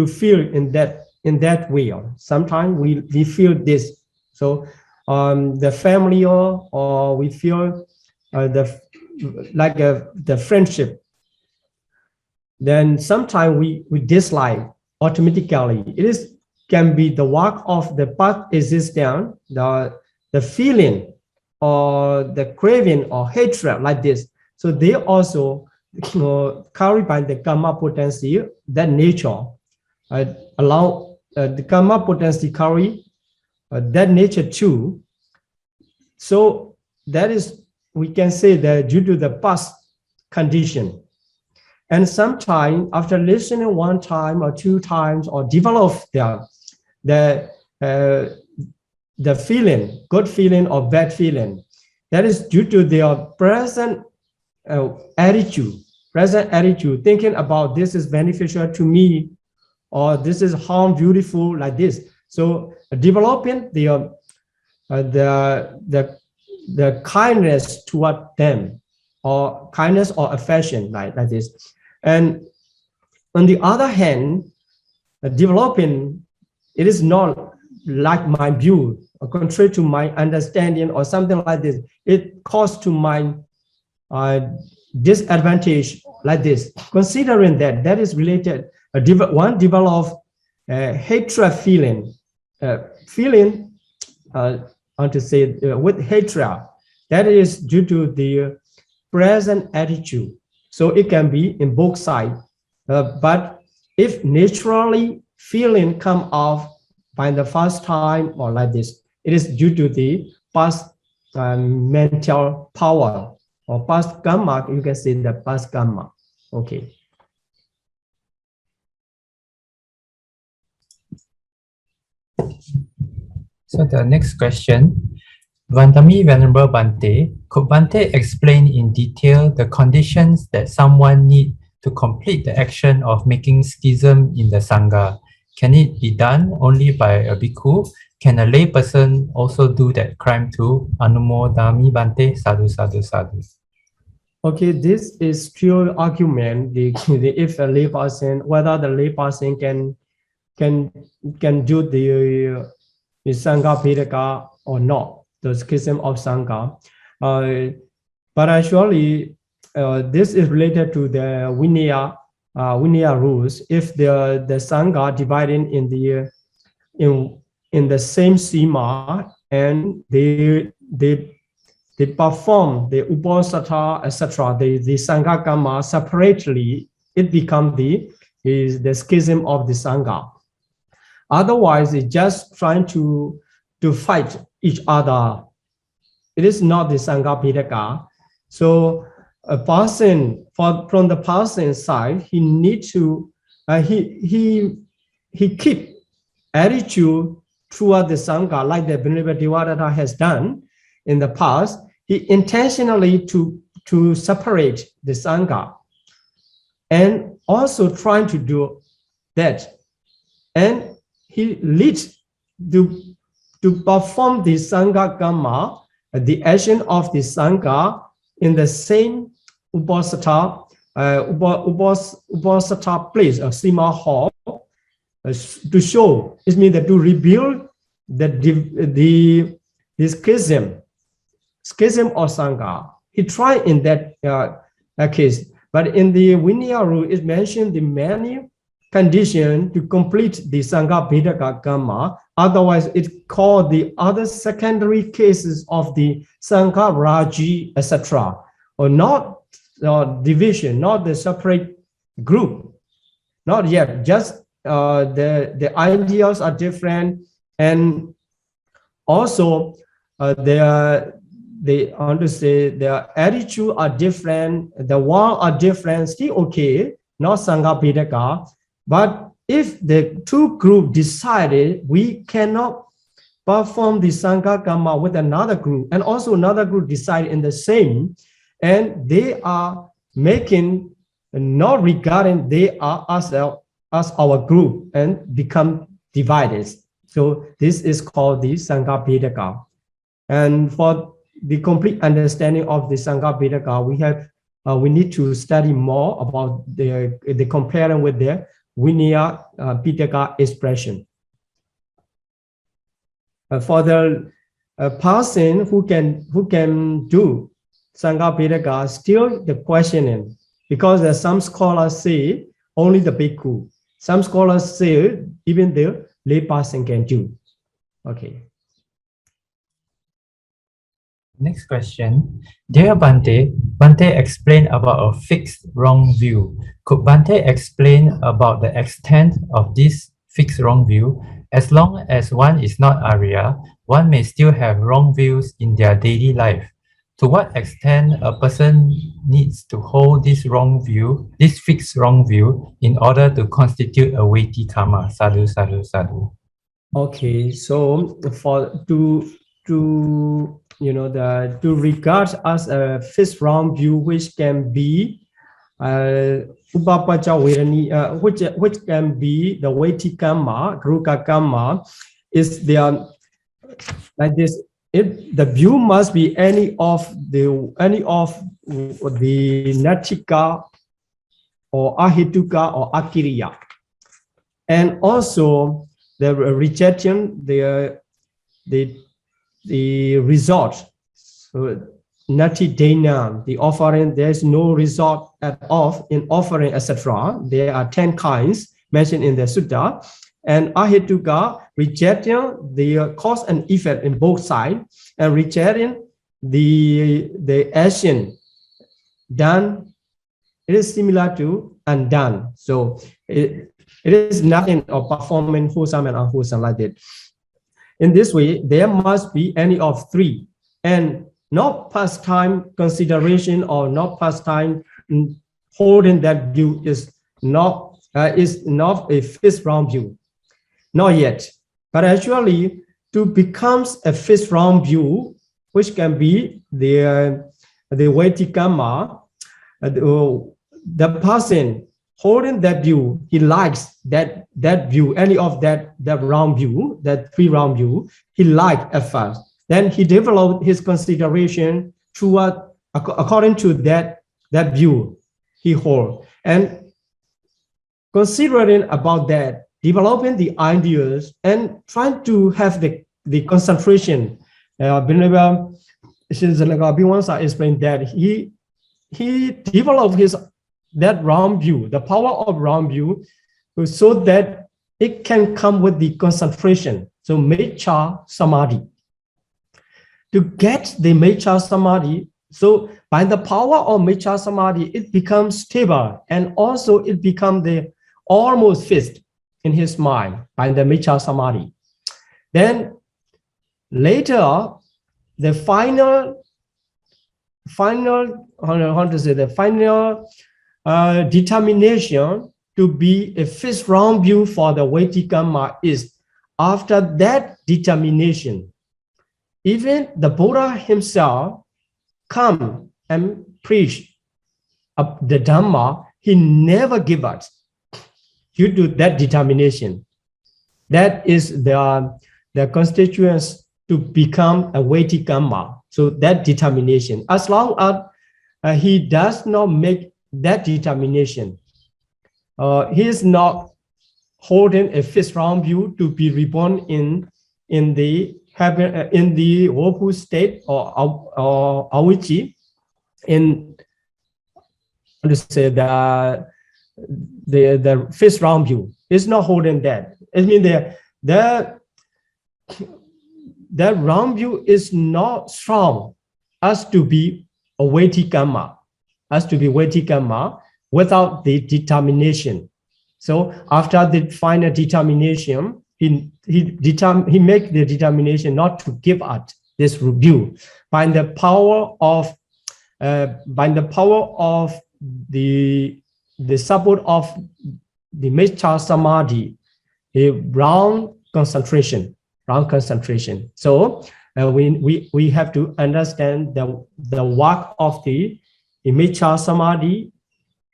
feel in that way. Sometimes we feel this. So the family or we feel the friendship. Then sometimes we dislike automatically. It can be the work of the past existence, the feeling or the craving or hatred like this. So they also carried by the karma potency, that nature allow the karma potency carry that nature too. So that is, we can say that due to the past condition. And sometimes after listening one time or two times or develop the feeling, good feeling or bad feeling, that is due to their present attitude, thinking about this is beneficial to me, or this is harm beautiful like this. So developing the kindness toward them, or kindness or affection like this. And on the other hand, developing, it is not like my view, or contrary to my understanding or something like this. It caused to my disadvantage like this. Considering that is related, one develop hatred feeling, to say with hatred, that is due to the present attitude. So it can be in both sides. But if naturally feeling come off by the first time or like this. It is due to the past mental power or past karma. You can say the past karma. Okay. So the next question, Vandami Venerable Bhante, could Bhante explain in detail the conditions that someone need to complete the action of making schism in the Sangha? Can it be done only by a bhikkhu? Can a lay person also do that crime too? Anumodami Bhante, sadhu, sadhu, sadhu. Okay, this is still argument. If a lay person, whether the lay person can do the Sangha Bhedaka or not, the schism of Sangha. But actually, this is related to the Vinaya rules. If the Sangha divided in the same sima and they perform the Uposatha, etc., the Sangha Kamma separately, it becomes the schism of the Sangha. Otherwise, it's just trying to fight each other. It is not the Sangha Bhedaka. So a person, from the person's side, he needs to, he keep attitude toward the Sangha like the Venerable Devadatta has done in the past. He intentionally to separate the Sangha and also trying to do that. And he leads to perform the Sangha Kamma, the action of the Sangha in the same Uposatha place, a Sima hall, to show, it means that to rebuild the schism of Sangha. He tried in that case, but in the Vinaya rule, it mentioned the many conditions to complete the Sangha Bhedaka Kamma. Otherwise, it's called the other secondary cases of the Sangha Raji, etc. Or not division, not the separate group. Not yet, just the ideas are different, and also their attitude are different, the wall are different, still okay, not Sangha Bhedaka. But if the two groups decided we cannot perform the Sangha Kamma with another group, and also another group decide in the same, and they are making, not regarding they are as our group and become divided. So this is called the Sangha Bhedaka. And for the complete understanding of the Sangha Bhedaka, we need to study more about the comparing with the Vinaya Bhedaka expression. For the person who can do Sangha Bhedaka, still the questioning, because some scholars say only the bhikkhu. Some scholars say even the lay person can do. Okay. Next question. Dear Bhante, Bhante explained about a fixed wrong view. Could Bhante explain about the extent of this fixed wrong view? As long as one is not Arya, one may still have wrong views in their daily life. To what extent a person needs to hold this wrong view, this fixed wrong view, in order to constitute a weighty karma? Sadhu, sadhu, sadhu. Okay, so to regard as a fixed wrong view, which can be upapacha vedani, which can be the weighty karma, gruka karma, is there like this. The view must be any of the natika or ahituka or akiriya, and also the rejection, the result. So nati dana, the offering, there is no result at all in offering, etc. There are 10 kinds mentioned in the sutta. And ahituka, rejecting the cause and effect in both sides, and rejecting the action done. It is similar to undone. So it is nothing of performing wholesome and unwholesome like that. In this way, there must be any of three, and not pastime consideration or not pastime holding that view is not a fixed round view, not yet. But actually, to become a fixed round view, which can be the weighty Kamma, the person holding that view, he likes that view, any of that round view, that three round view, he liked at first. Then he developed his consideration toward according to that view he hold, and considering about that, developing the ideas and trying to have the concentration. Bhimsa explained that he developed that round view, the power of round view, so that it can come with the concentration. So Mecha Samadhi. To get the Mecha Samadhi, so by the power of Mecha Samadhi, it becomes stable, and also it becomes almost fixed in his mind by the Mecha Samadhi. Then later, the final determination to be a fixed round view for the weighty Kamma is after that determination. Even the Buddha himself come and preach the Dhamma, he never give up due to that determination. That is the constituents to become a weighty Kamma. So that determination, as long as he does not make that determination, he is not holding a fixed round view to be reborn in the woeful state or avici, in to say the fixed round view is not holding that. It means that round view is not strong as to be a weighty Kamma, without the determination. So after the final determination, he make the determination not to give up this view by the power of the support of the Mecha Samadhi, a round concentration. So we have to understand the work of the Mecha Samadhi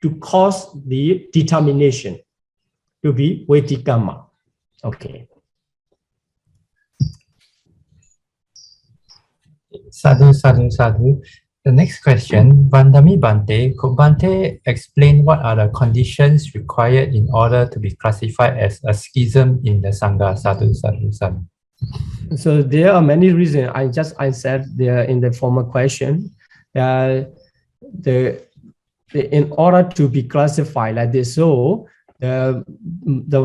to cause the determination to be weighty Kamma. Okay. Sadhu. The next question, Vandami Bante, could Bante explain what are the conditions required in order to be classified as a schism in the Sangha? Sadhu. So there are many reasons. I just answered there in the former question. In order to be classified like this, so the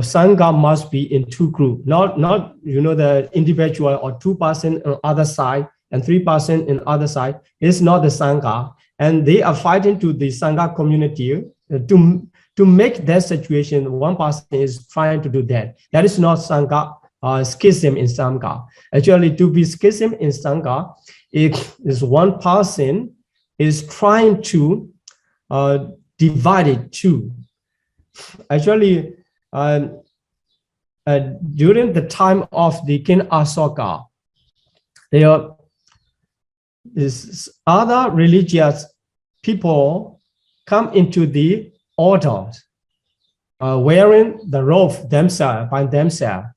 Sangha must be in two groups, not the individual or 2% on other side and 3% in other side. It's not the Sangha, and they are fighting to the Sangha community to make that situation. One person is trying to do that. That is not Sangha. Schism in Sangha. Actually, to be schism in Sangha, it is one person is trying to divide it too. Actually, during the time of the King Asoka, there is other religious people come into the orders wearing the robe by themselves.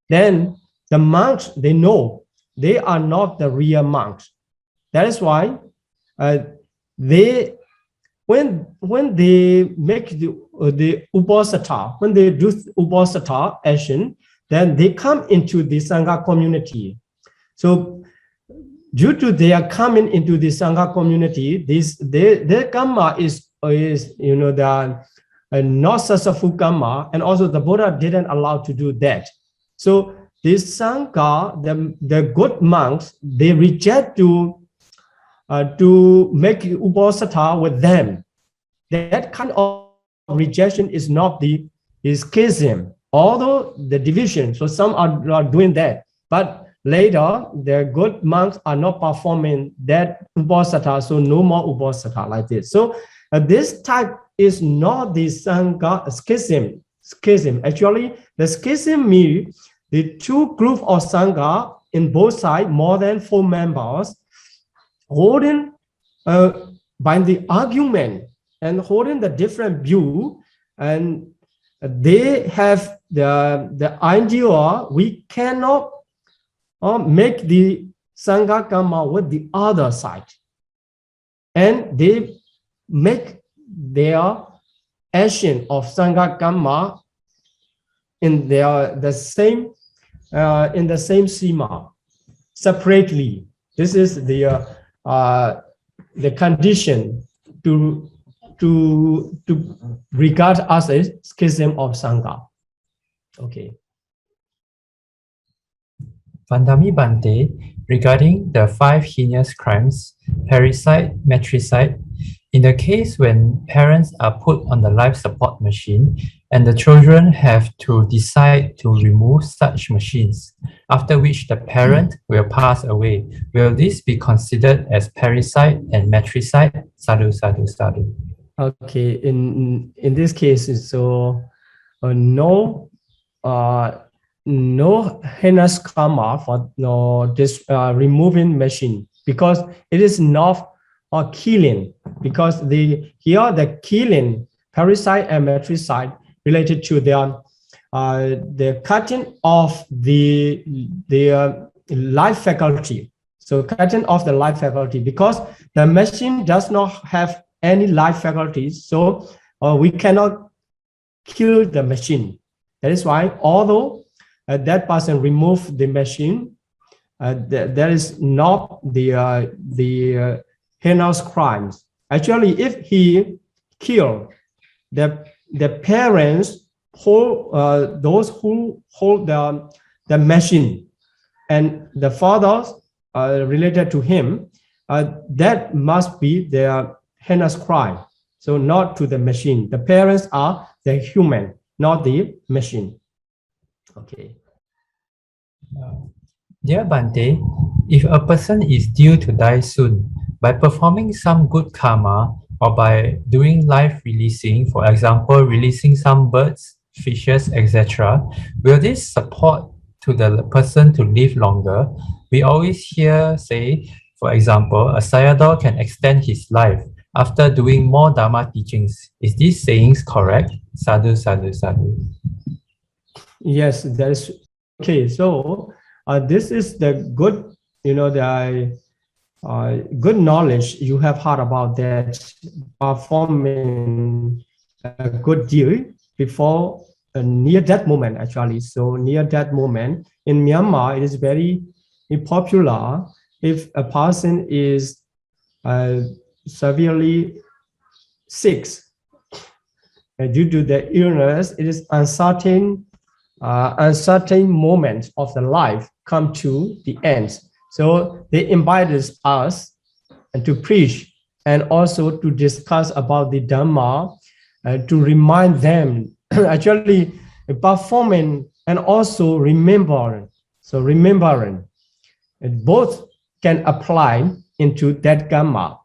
Then the monks, they know they are not the real monks. That is why when they make the upasata, when they do upasata action, then they come into the Sangha community. So due to their coming into the Sangha community, their Kamma is the not successful Kamma, and also the Buddha didn't allow to do that. So this Sangha, the good monks, they reject to make upasata with them. That kind of rejection is not is schism, although the division. So some are doing that, but later the good monks are not performing that Uposatha, so no more Uposatha like this. So this type is not the Sangha schism. Actually, the schism means the two groups of Sangha in both sides, more than 4 members, holding by the argument and holding the different view, and they have the idea we cannot make the Sangha Kamma with the other side, and they make their action of Sangha Kamma in the same sima separately. This is the condition to regard us as schism of Sangha. Okay. Vandami Bante, regarding the 5 heinous crimes, parricide, matricide, in the case when parents are put on the life support machine and the children have to decide to remove such machines, after which the parent will pass away, will this be considered as parricide and matricide? Sadhu, sadhu, sadhu. Okay, in this case, so no heinous karma for this removing machine, because it is not killing, because the killing, parricide and matricide, related to the cutting of the life faculty. So cutting off the life faculty, because the machine does not have any life faculties, so we cannot kill the machine. That is why, although that person remove the machine, there is not the heinous crimes. Actually, if he kill the parents, those who hold the machine, and the fathers related to him, that must be their heinous crime. So not to the machine. The parents are the human, not the machine. Okay. Dear Bante, if a person is due to die soon, by performing some good karma or by doing life releasing, for example, releasing some birds, fishes, etc., will this support to the person to live longer? We always hear say, for example, a Sayadaw can extend his life after doing more Dharma teachings. Is these sayings correct? Sadhu, sadhu, sadhu. Yes, that is okay. So this is the good, the good knowledge you have heard about that, performing a good deed before near that moment, actually. So near that moment in Myanmar, it is very popular. If a person is severely sick due to the illness, it is uncertain moments of the life come to the end. So they invited us to preach and also to discuss about the Dhamma, to remind them actually performing and also remembering. So remembering, both can apply into that Kamma.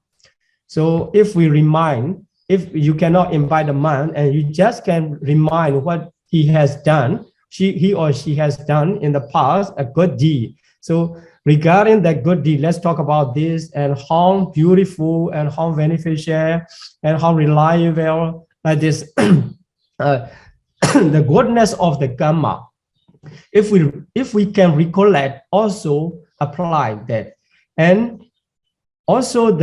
So if we remind, if you cannot invite a man and you just can remind what he has done, he or she has done in the past, a good deed. So regarding that good deed, let's talk about this and how beautiful and how beneficial and how reliable like this, the goodness of the Kamma. If we can recollect, also apply that. And also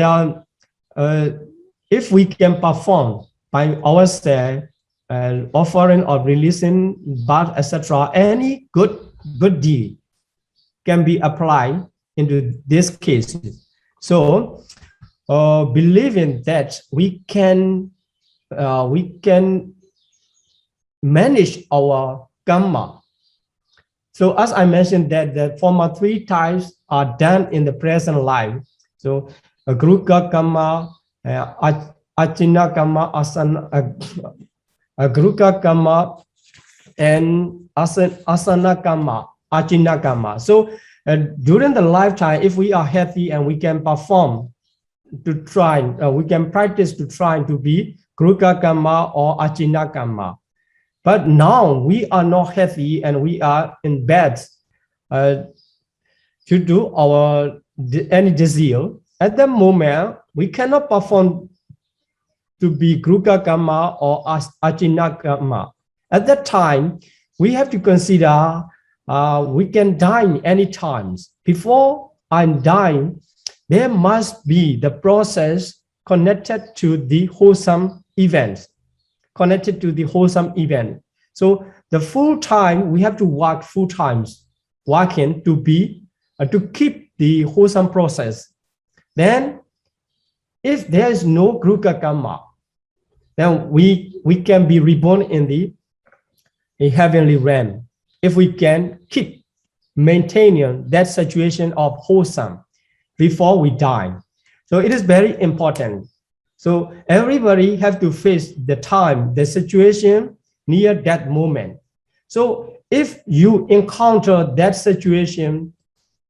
if we can perform by ourselves, offering or releasing birth, etc., any good deed can be applied into this case. So believing that we can manage our Kamma. So as I mentioned that the former 3 types are done in the present life. So Gruka Kamma, Achina Kamma, Guruka Kamma, and Asana Kamma, Ajina Kamma. So during the lifetime, if we are healthy and we can perform to try, we can practice to try to be Guruka Kamma or Ajina Kamma. But now we are not healthy and we are in bed to do any disease. At the moment, we cannot perform to be Guruka Kamma or Ajina Kamma. At that time, we have to consider we can die any times. Before I'm dying, there must be the process connected to the wholesome events, connected to the wholesome event. So the full time, we have to work full times, working to be, to keep the wholesome process. Then if there is no Guruka Kamma, then we can be reborn in the heavenly realm. If we can keep maintaining that situation of wholesome before we die. So it is very important. So everybody have to face the time, the situation near that moment. So if you encounter that situation,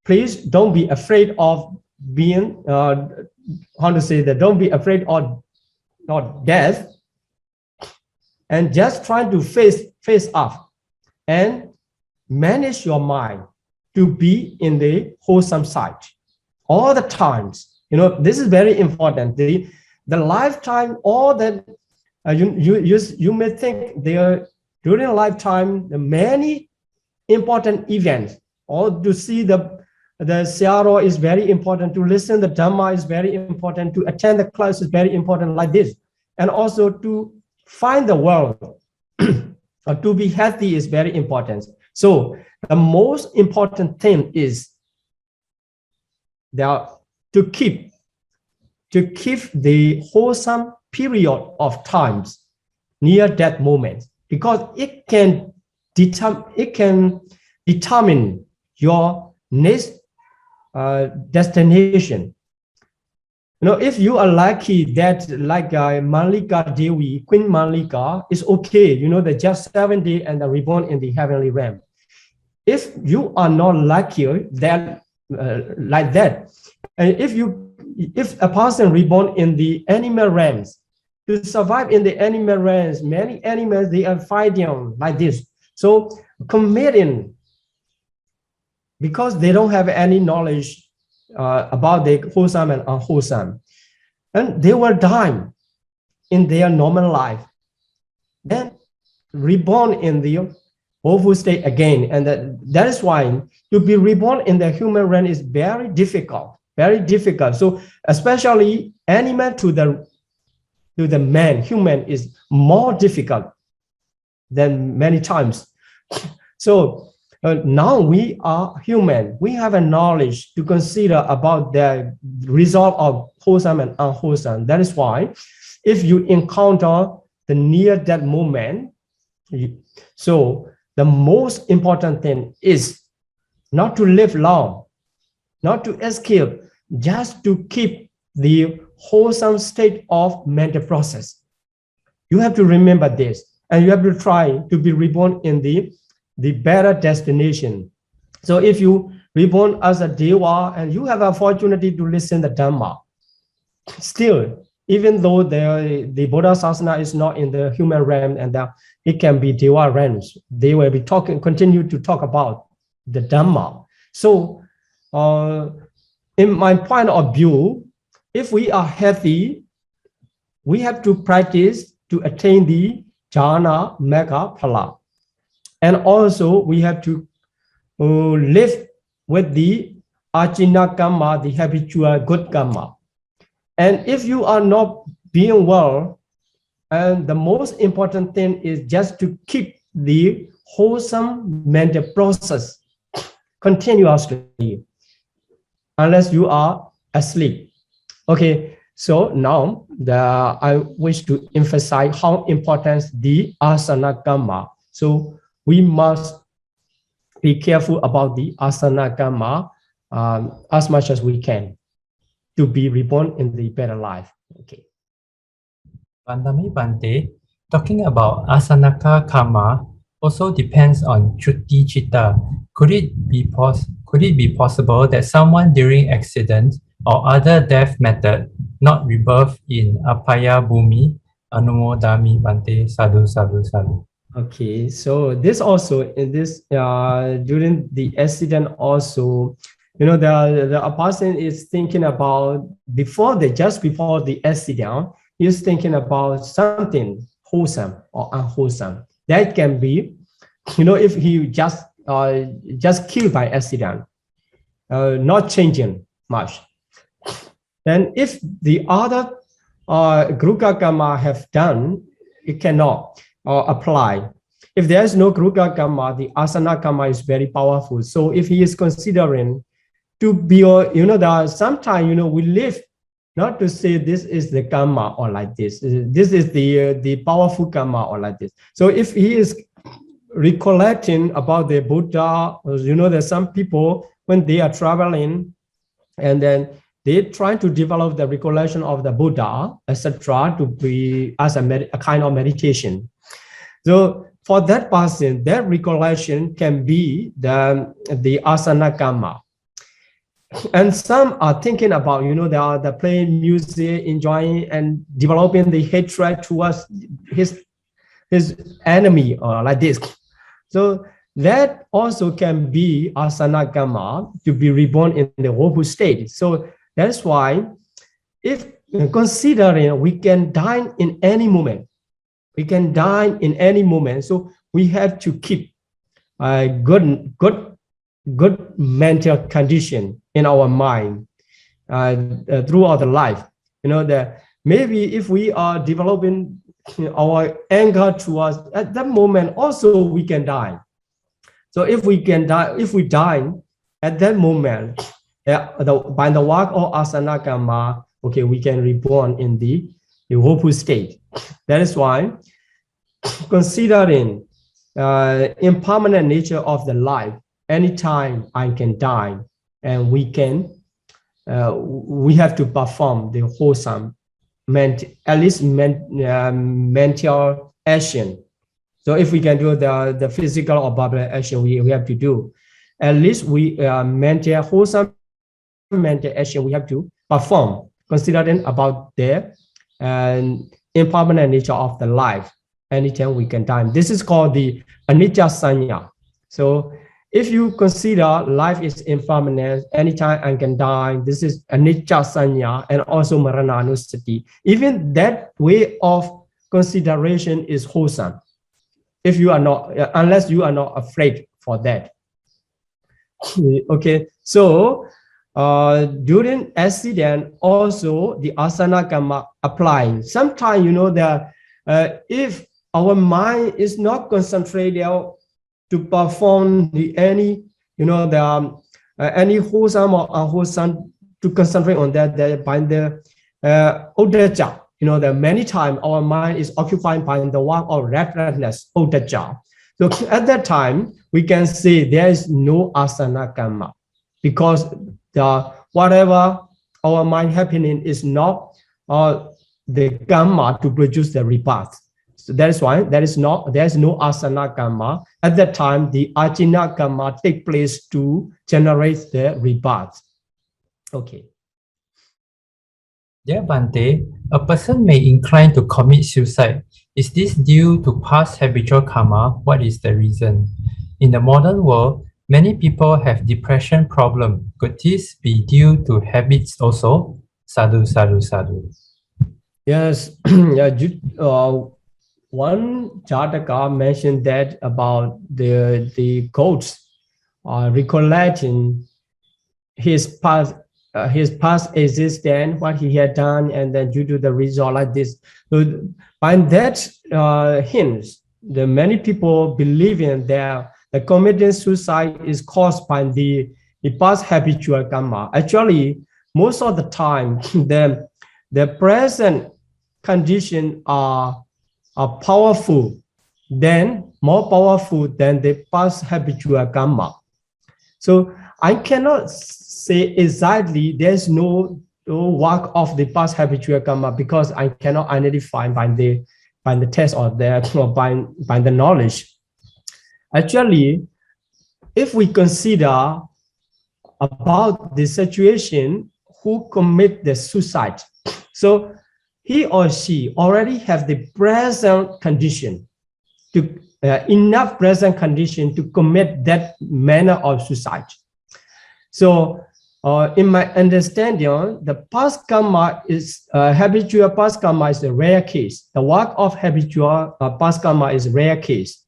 please don't be afraid of being, how to say that, don't be afraid of death, and just try to face up and manage your mind to be in the wholesome side all the times. You know, this is very important. The lifetime, all that you may think there during a lifetime, the many important events, or to see the Siaro is very important, to listen the Dhamma is very important, to attend the class is very important like this, and also to find the world or to be healthy is very important. So the most important thing is to keep the wholesome period of times near that moment, because it can determine your next destination. You know, if you are lucky that like Malika Devi, Queen Malika, is okay, you know, that just 7 days and are reborn in the heavenly realm. If you are not lucky that like that, and if a person reborn in the animal realms, to survive in the animal realms, many animals, they are fighting like this. So committing, because they don't have any knowledge about the wholesome and unwholesome, and they will die in their normal life, then reborn in the awful state again. And that is why to be reborn in the human realm is very difficult, very difficult. So especially animal to the man, human is more difficult than many times. So now we are human. We have a knowledge to consider about the result of wholesome and unwholesome. That is why if you encounter the near death moment, so the most important thing is not to live long, not to escape, just to keep the wholesome state of mental process. You have to remember this, and you have to try to be reborn in the better destination. So if you reborn as a Deva and you have an opportunity to listen the Dhamma, still, even though the Buddha Sasana is not in the human realm and it can be Deva realms, they will be continue to talk about the Dhamma. So in my point of view, if we are healthy, we have to practice to attain the jhana, mega, phala. And also we have to live with the ajina kamma, the habitual good kamma. And if you are not being well, and the most important thing is just to keep the wholesome mental process continuously, unless you are asleep. Okay, so now I wish to emphasize how important the asana kamma. So we must be careful about the asana kamma as much as we can to be reborn in the better life. Okay. Bandami Bante, Talking about asanaka karma also depends on chutti chitta. Could it be possible that someone during accident or other death method not rebirth in apaya bhumi? Anumodami bante sadhu sadhu sadhu. Okay, so this also in this during the accident also, the person is thinking about just before the accident, he's thinking about something wholesome or unwholesome. That can be, if he just killed by accident, not changing much. Then if the other Gruka Kamma have done, it cannot apply. If there is no Gruka Kamma, the Asana Kamma is very powerful. So if he is considering to be, there are sometimes, we live not to say this is the Kamma or like this. This is the powerful Kamma or like this. So if he is recollecting about the Buddha, there's some people when they are traveling and then they try to develop the recollection of the Buddha, etc., to be as a kind of meditation. So for that person, that recollection can be the asana kamma. And some are thinking about, they're playing music, enjoying and developing the hatred towards his enemy or like this. So that also can be asana kamma, to be reborn in the woeful state. So that's why, if considering we can die in any moment, so we have to keep a good mental condition in our mind throughout the life. That maybe if we are developing our anger towards at that moment, also we can die. So if we die at that moment, by the work of asana kamma, okay, we can reborn in the woeful state. That is why, considering impermanent nature of the life, anytime I can die, and we have to perform the wholesome, at least mental action. So if we can do the physical or verbal action, we have to do. At least we wholesome mental action we have to perform, considering about the impermanent nature of the life. Anytime we can die. This is called the anicca sanya. So if you consider life is impermanent, anytime I can die, this is anicca sanya, and also marananusati. Even that way of consideration is wholesome. If you are not, unless you are not afraid for that. Okay, so during accident, also the asana kamma applying. Sometimes, that if our mind is not concentrated to perform any wholesome or unwholesome, to concentrate on that by the uddhacca, that many times our mind is occupied by the work of restlessness, uddhacca. So at that time, we can say there is no asana kamma, because whatever our mind happening is not the kamma to produce the rebirth. So that is why there is no asana kamma. At that time, the ajina kamma take place to generate the rebirth. Okay. Dear Bhante, a person may incline to commit suicide. Is this due to past habitual karma? What is the reason? In the modern world, many people have depression problem. Could this be due to habits also? Sadhu, sadhu, sadhu. Yes. One Jataka mentioned that about the goats recollecting his past existence, what he had done, and then due to the result like this. So by that hints, the many people believe in that the committing suicide is caused by the past habitual karma. Actually, most of the time, the present condition are powerful, more powerful than the past habitual karma. So I cannot say exactly there's no work of the past habitual karma, because I cannot identify by the the test or by the knowledge. Actually, if we consider about the situation who commit the suicide, so he or she already have the present condition, to enough present condition to commit that manner of suicide. So in my understanding, the past karma is habitual past karma is a rare case. The work of habitual past karma is a rare case.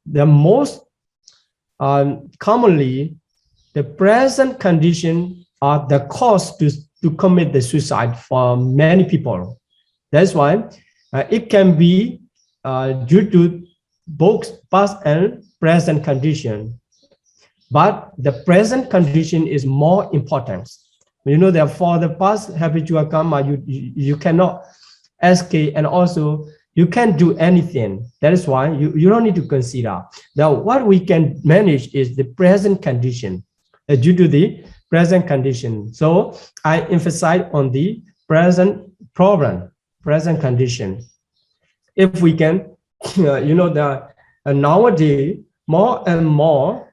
The most commonly, the present condition are the cause to commit the suicide for many people. That's why it can be due to both past and present condition. But the present condition is more important. You know that for the past habitual karma, you cannot escape, and also you can't do anything. That is why you don't need to consider. Now, what we can manage is the present condition due to the present condition. So I emphasize on the present problem, present condition. If we can, you know, that nowadays more and more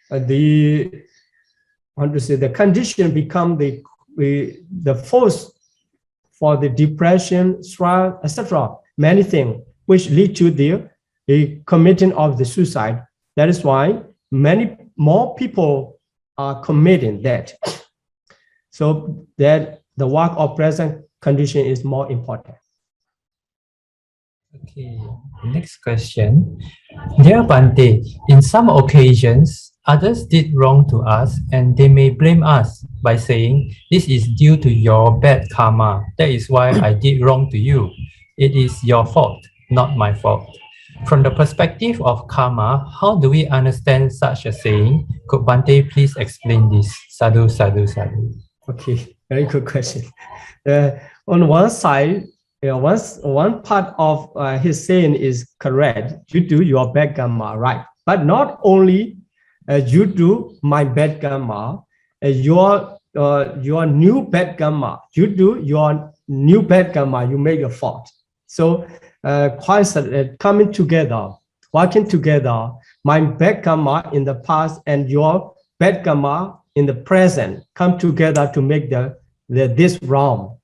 the condition become the force for the depression, stress, etc. Many things which lead to the committing of the suicide. That is why many more people are committing that. So that the work of present condition is more important. Okay, next question. Dear Bhante, in some occasions, others did wrong to us and they may blame us by saying, this is due to your bad karma. That is why I did wrong to you. It is your fault, not my fault. From the perspective of karma, how do we understand such a saying? Could Bhante please explain this? Sadhu, sadhu, sadhu. Okay, very good question. On one side, one part of his saying is correct, due to your bad karma, right? But not only due to my bad karma, your new bad karma, due to your new bad karma, you make a fault. So quite coming together, working together, my bad karma in the past and your bad karma in the present come together to make this wrong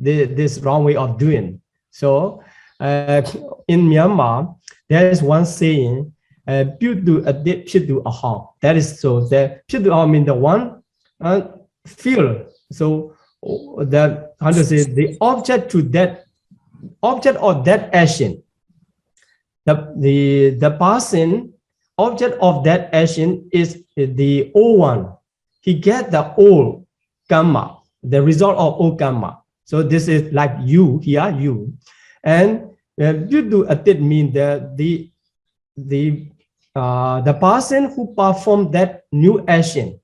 way of doing. So in Myanmar, there is one saying, that is so. The mean the one feel. So that how to say the object of that action, the person object of that action is the old one. He get the old karma, the result of old karma. So this is like you here, you, and you do it mean the person who performed that new action,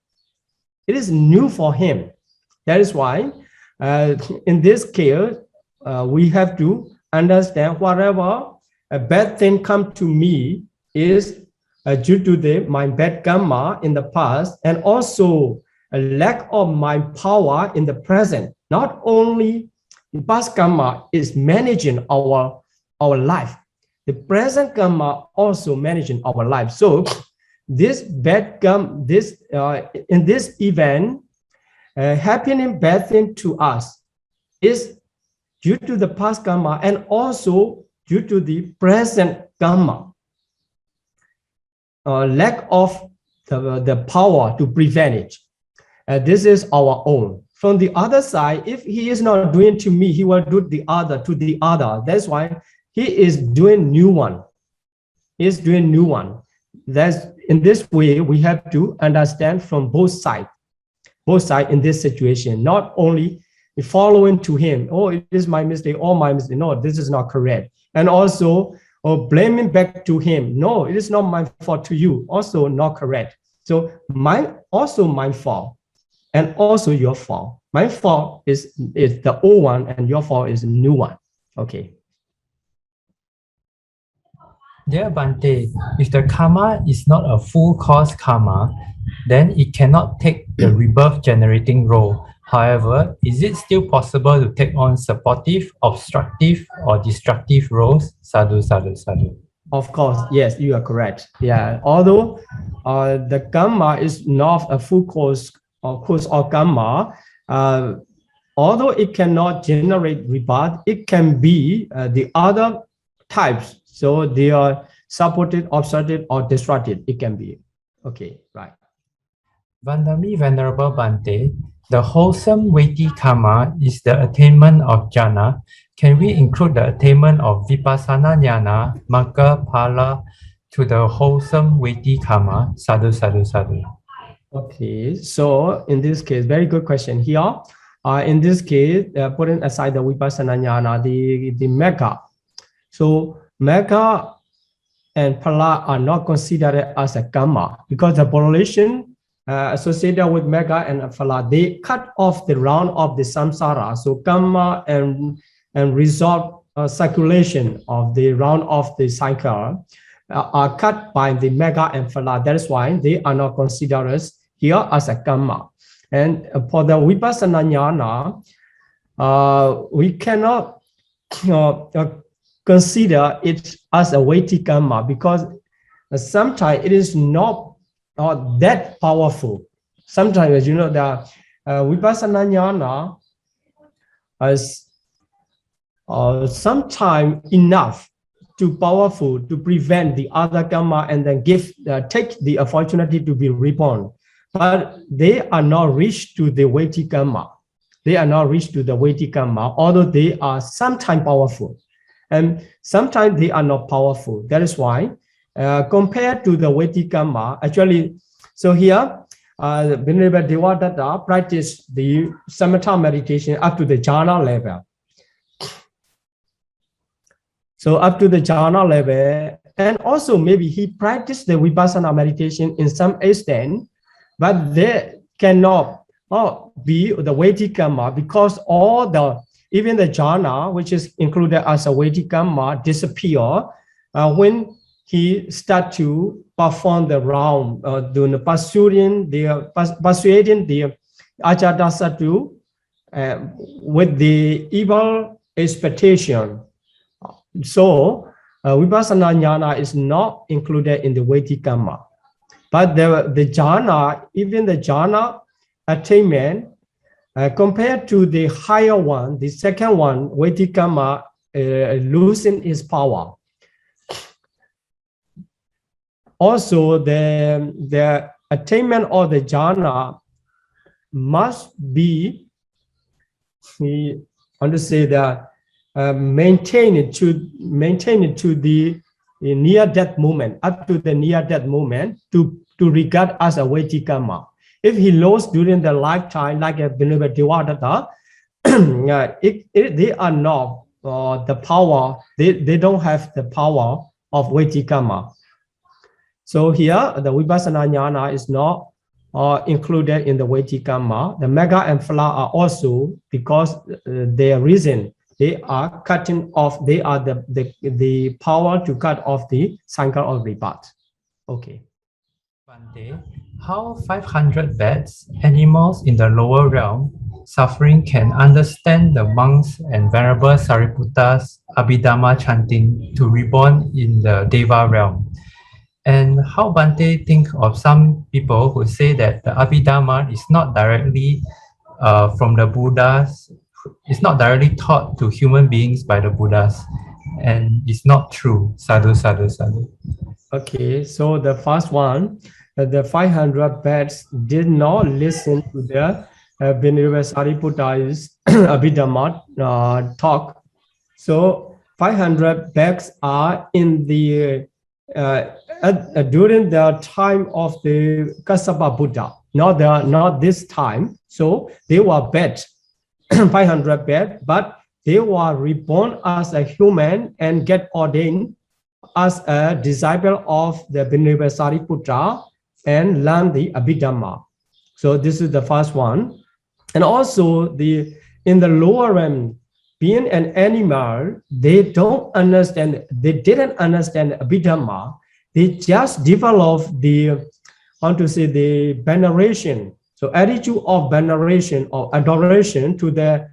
it is new for him. That is why in this case we have to understand whatever a bad thing come to me is due to my bad karma in the past, and also a lack of my power in the present. Not only the past karma is managing our life, the present karma also managing our life. So this bad karma, in this event, happening bad thing to us is due to the past karma and also due to the present karma. Lack of the power to prevent it. This is our own. From the other side, if he is not doing to me, he will do the other to the other. That's why he is doing new one. He is doing new one. That's in this way we have to understand from both sides in this situation. Not only following to him, oh, it is my mistake, or my mistake. No, this is not correct. And also, blaming back to him. No, it is not my fault to you. Also not correct. So my fault. And also your fault. My fault is the old one, and your fault is the new one. Okay. Dear Bhante, if the karma is not a full cause karma, then it cannot take the rebirth generating role. However, is it still possible to take on supportive, obstructive, or destructive roles? Sadhu, sadhu, sadhu. Of course, yes, you are correct. Yeah, although the Kamma is not a full course or Kamma, although it cannot generate rebirth, it can be the other types. So they are supported, obstructed, or destructed. It can be. Okay, right. Vandami Venerable Bhante, the wholesome weighty karma is the attainment of jhana. Can we include the attainment of vipassana jnana, magga, phala, to the wholesome weighty karma? Sadhu, sadhu, sadhu. Okay, so in this case, very good question here. In this case, putting aside the vipassana jnana, the magga. So magga and phala are not considered as a karma because the correlation associated with magga and phala, they cut off the round of the samsara. So karma and result circulation of the round of the cycle are cut by the magga and phala. That is why they are not considered here as a karma. And for the vipassana jnana, we cannot consider it as a weighty karma because sometimes it is not that powerful. Sometimes, as you know, the vipassana jnana is sometimes enough to powerful to prevent the other karma and then take the opportunity to be reborn. But they are not reached to the weighty karma. They are not reached to the weighty karma, although they are sometimes powerful. And sometimes they are not powerful. That is why, compared to the weighty karma, actually, so here, Venerable Devadatta practiced the samatha meditation up to the jhana level. So up to the jhana level, and also maybe he practiced the vipassana meditation in some extent, but they cannot be the weighty karma because even the jhana, which is included as a weighty karma, disappear when he start to perform the round, persuading the Ajadasatu with the evil expectation. So vipassana jnana is not included in the weighty karma. But the jhana, even the jhana attainment, compared to the higher one, the second one, weighty karma, losing its power. Also, the attainment of the jhana must be, we want to say that, maintain it to the near-death moment, up to the near-death moment, to regard as a weighty karma. If he lost during the lifetime, like a Venerable Devadatta, they are not the power, they don't have the power of weighty karma. So here, the vipassana jnana is not included in the weighty karma. The magga and phala are also, because their reason, they are cutting off, they are the power to cut off the cycle of rebirth. Okay. Bhante, how 500 bats, animals in the lower realm, suffering can understand the monks and Venerable Sariputta's Abhidhamma chanting to reborn in the Deva realm? And how Bhante think of some people who say that the Abhidhamma is not directly from the Buddhas, it's not directly taught to human beings by the Buddhas, and it's not true. Sadhu, sadhu, sadhu. Okay, so the first one, the 500 bats did not listen to the Venerable Sariputta's Abhidhamma talk. So 500 bats are in the during the time of the Kassapa Buddha, not this time. So they were bats. 500 bad, but they were reborn as a human and get ordained as a disciple of the Venerable Sariputta and learn the Abhidhamma. So this is the first one. And also in the lower realm, being an animal, they didn't understand Abhidhamma. They just developed the veneration So attitude of veneration or adoration to the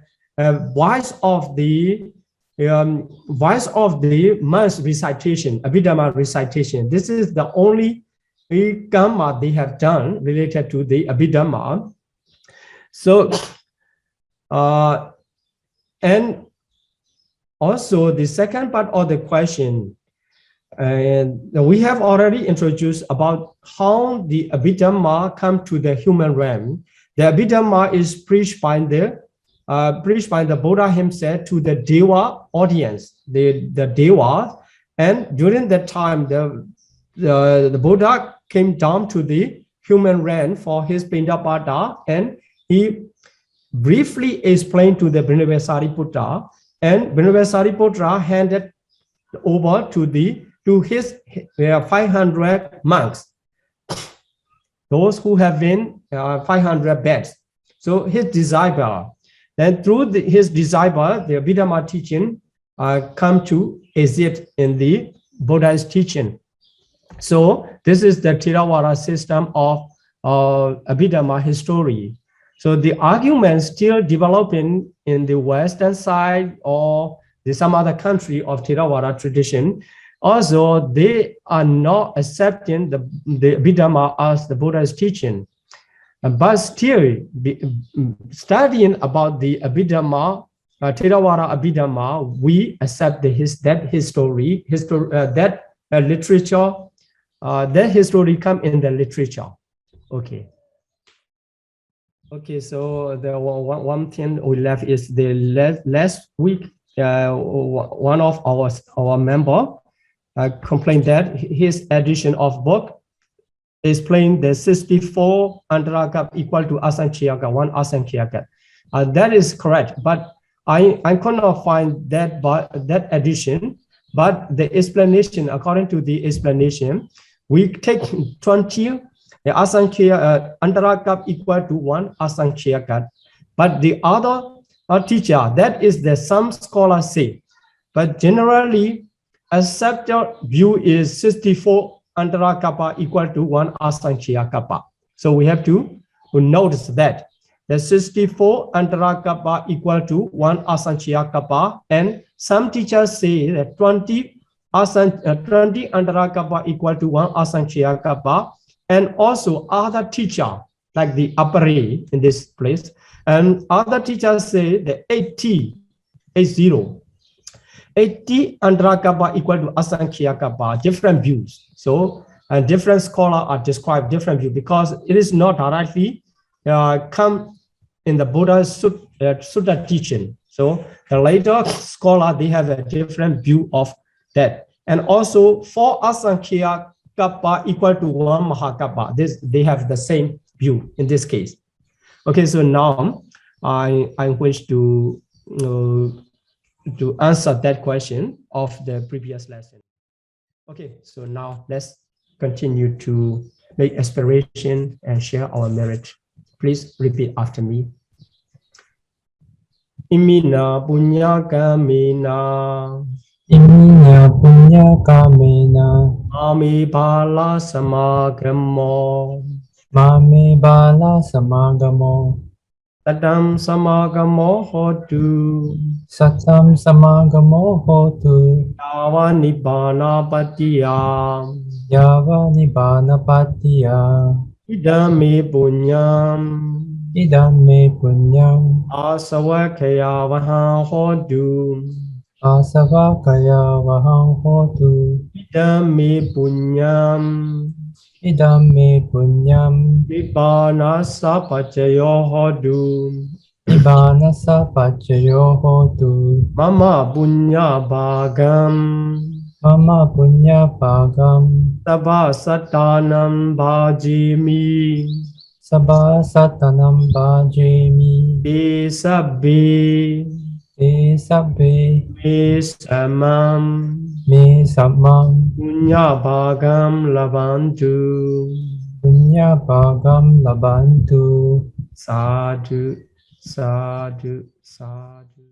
voice of the month's recitation, Abhidhamma recitation. This is the only Kamma they have done related to the Abhidhamma. So, and also the second part of the question, and we have already introduced about how the Abhidhamma come to the human realm. The Abhidhamma is preached by the Buddha himself to the Deva audience, the Deva, and during that time the Buddha came down to the human realm for his Pindapada, and he briefly explained to the Sariputta, and Sariputta handed over to his 500 monks, those who have been 500 beds. So his disciple, then through his disciple, the Abhidhamma teaching come to exist in the Buddha's teaching. So this is the Theravada system of Abhidhamma history. So the arguments still developing in the Western side or some other country of Theravada tradition, also they are not accepting the Abhidhamma as the Buddha's teaching. But still, studying about the Abhidhamma, Theravada Abhidhamma, we accept that history, that literature, that history come in the literature. Okay. Okay, so the one thing we left is the last week, one of our member complained that his edition of book explained the 64 Antaraka equal to Asankhyaga, 1 Asankhyaga. That is correct, but I could not find that edition, but the explanation, according to the explanation, we take 20 Antaraka equal to 1 Asankhyaga. But the other teacher, that is the some scholars say, but generally accepted view is 64 Antarakapa equal to 1 Asankhyaga. So we have to notice that the 64 Antarakapa equal to 1 Asankhyaga, and some teachers say that 20 Antarakapa equal to 1 Asankhyaga, and also other teacher like the Appare in this place, and other teachers say the 80 Antarakapa equal to Asankhyaga, different views. So, and different scholars are described different views because it is not directly come in the Buddha's Sutta teaching. So the later scholar, they have a different view of that. And also 4 Asankhyaga equal to 1 Mahakapa. They have the same view in this case. Okay, so now I wish to answer that question of the previous lesson. Okay, so now let's continue to make aspiration and share our merit. Please repeat after me. Imina punya kamena. Imina punya kamena. Mami bala samagamo. Mami bala samagamo. Satam samagamo hotu. Satam samagamo hotu. Yava nibbana patiya. Yava nibbana patiya. Idame punyam. Idame punyam. Asavakaya vahang hotu. Asavakaya vahang hotu. Idame punyam. Idame punyam. Nibbana sapachayo hotu. Nibbana sapachayo hotu. Mama punya bhagam. Mama punya bhagam. Sabha satanam bhajimi. Sabha satanam bhajimi. Te sabbe. Te sabbe. Me samam. Me samam. Punya bhagam labantu. Punya bhagam labantu. Sadhu, sadhu, sadhu.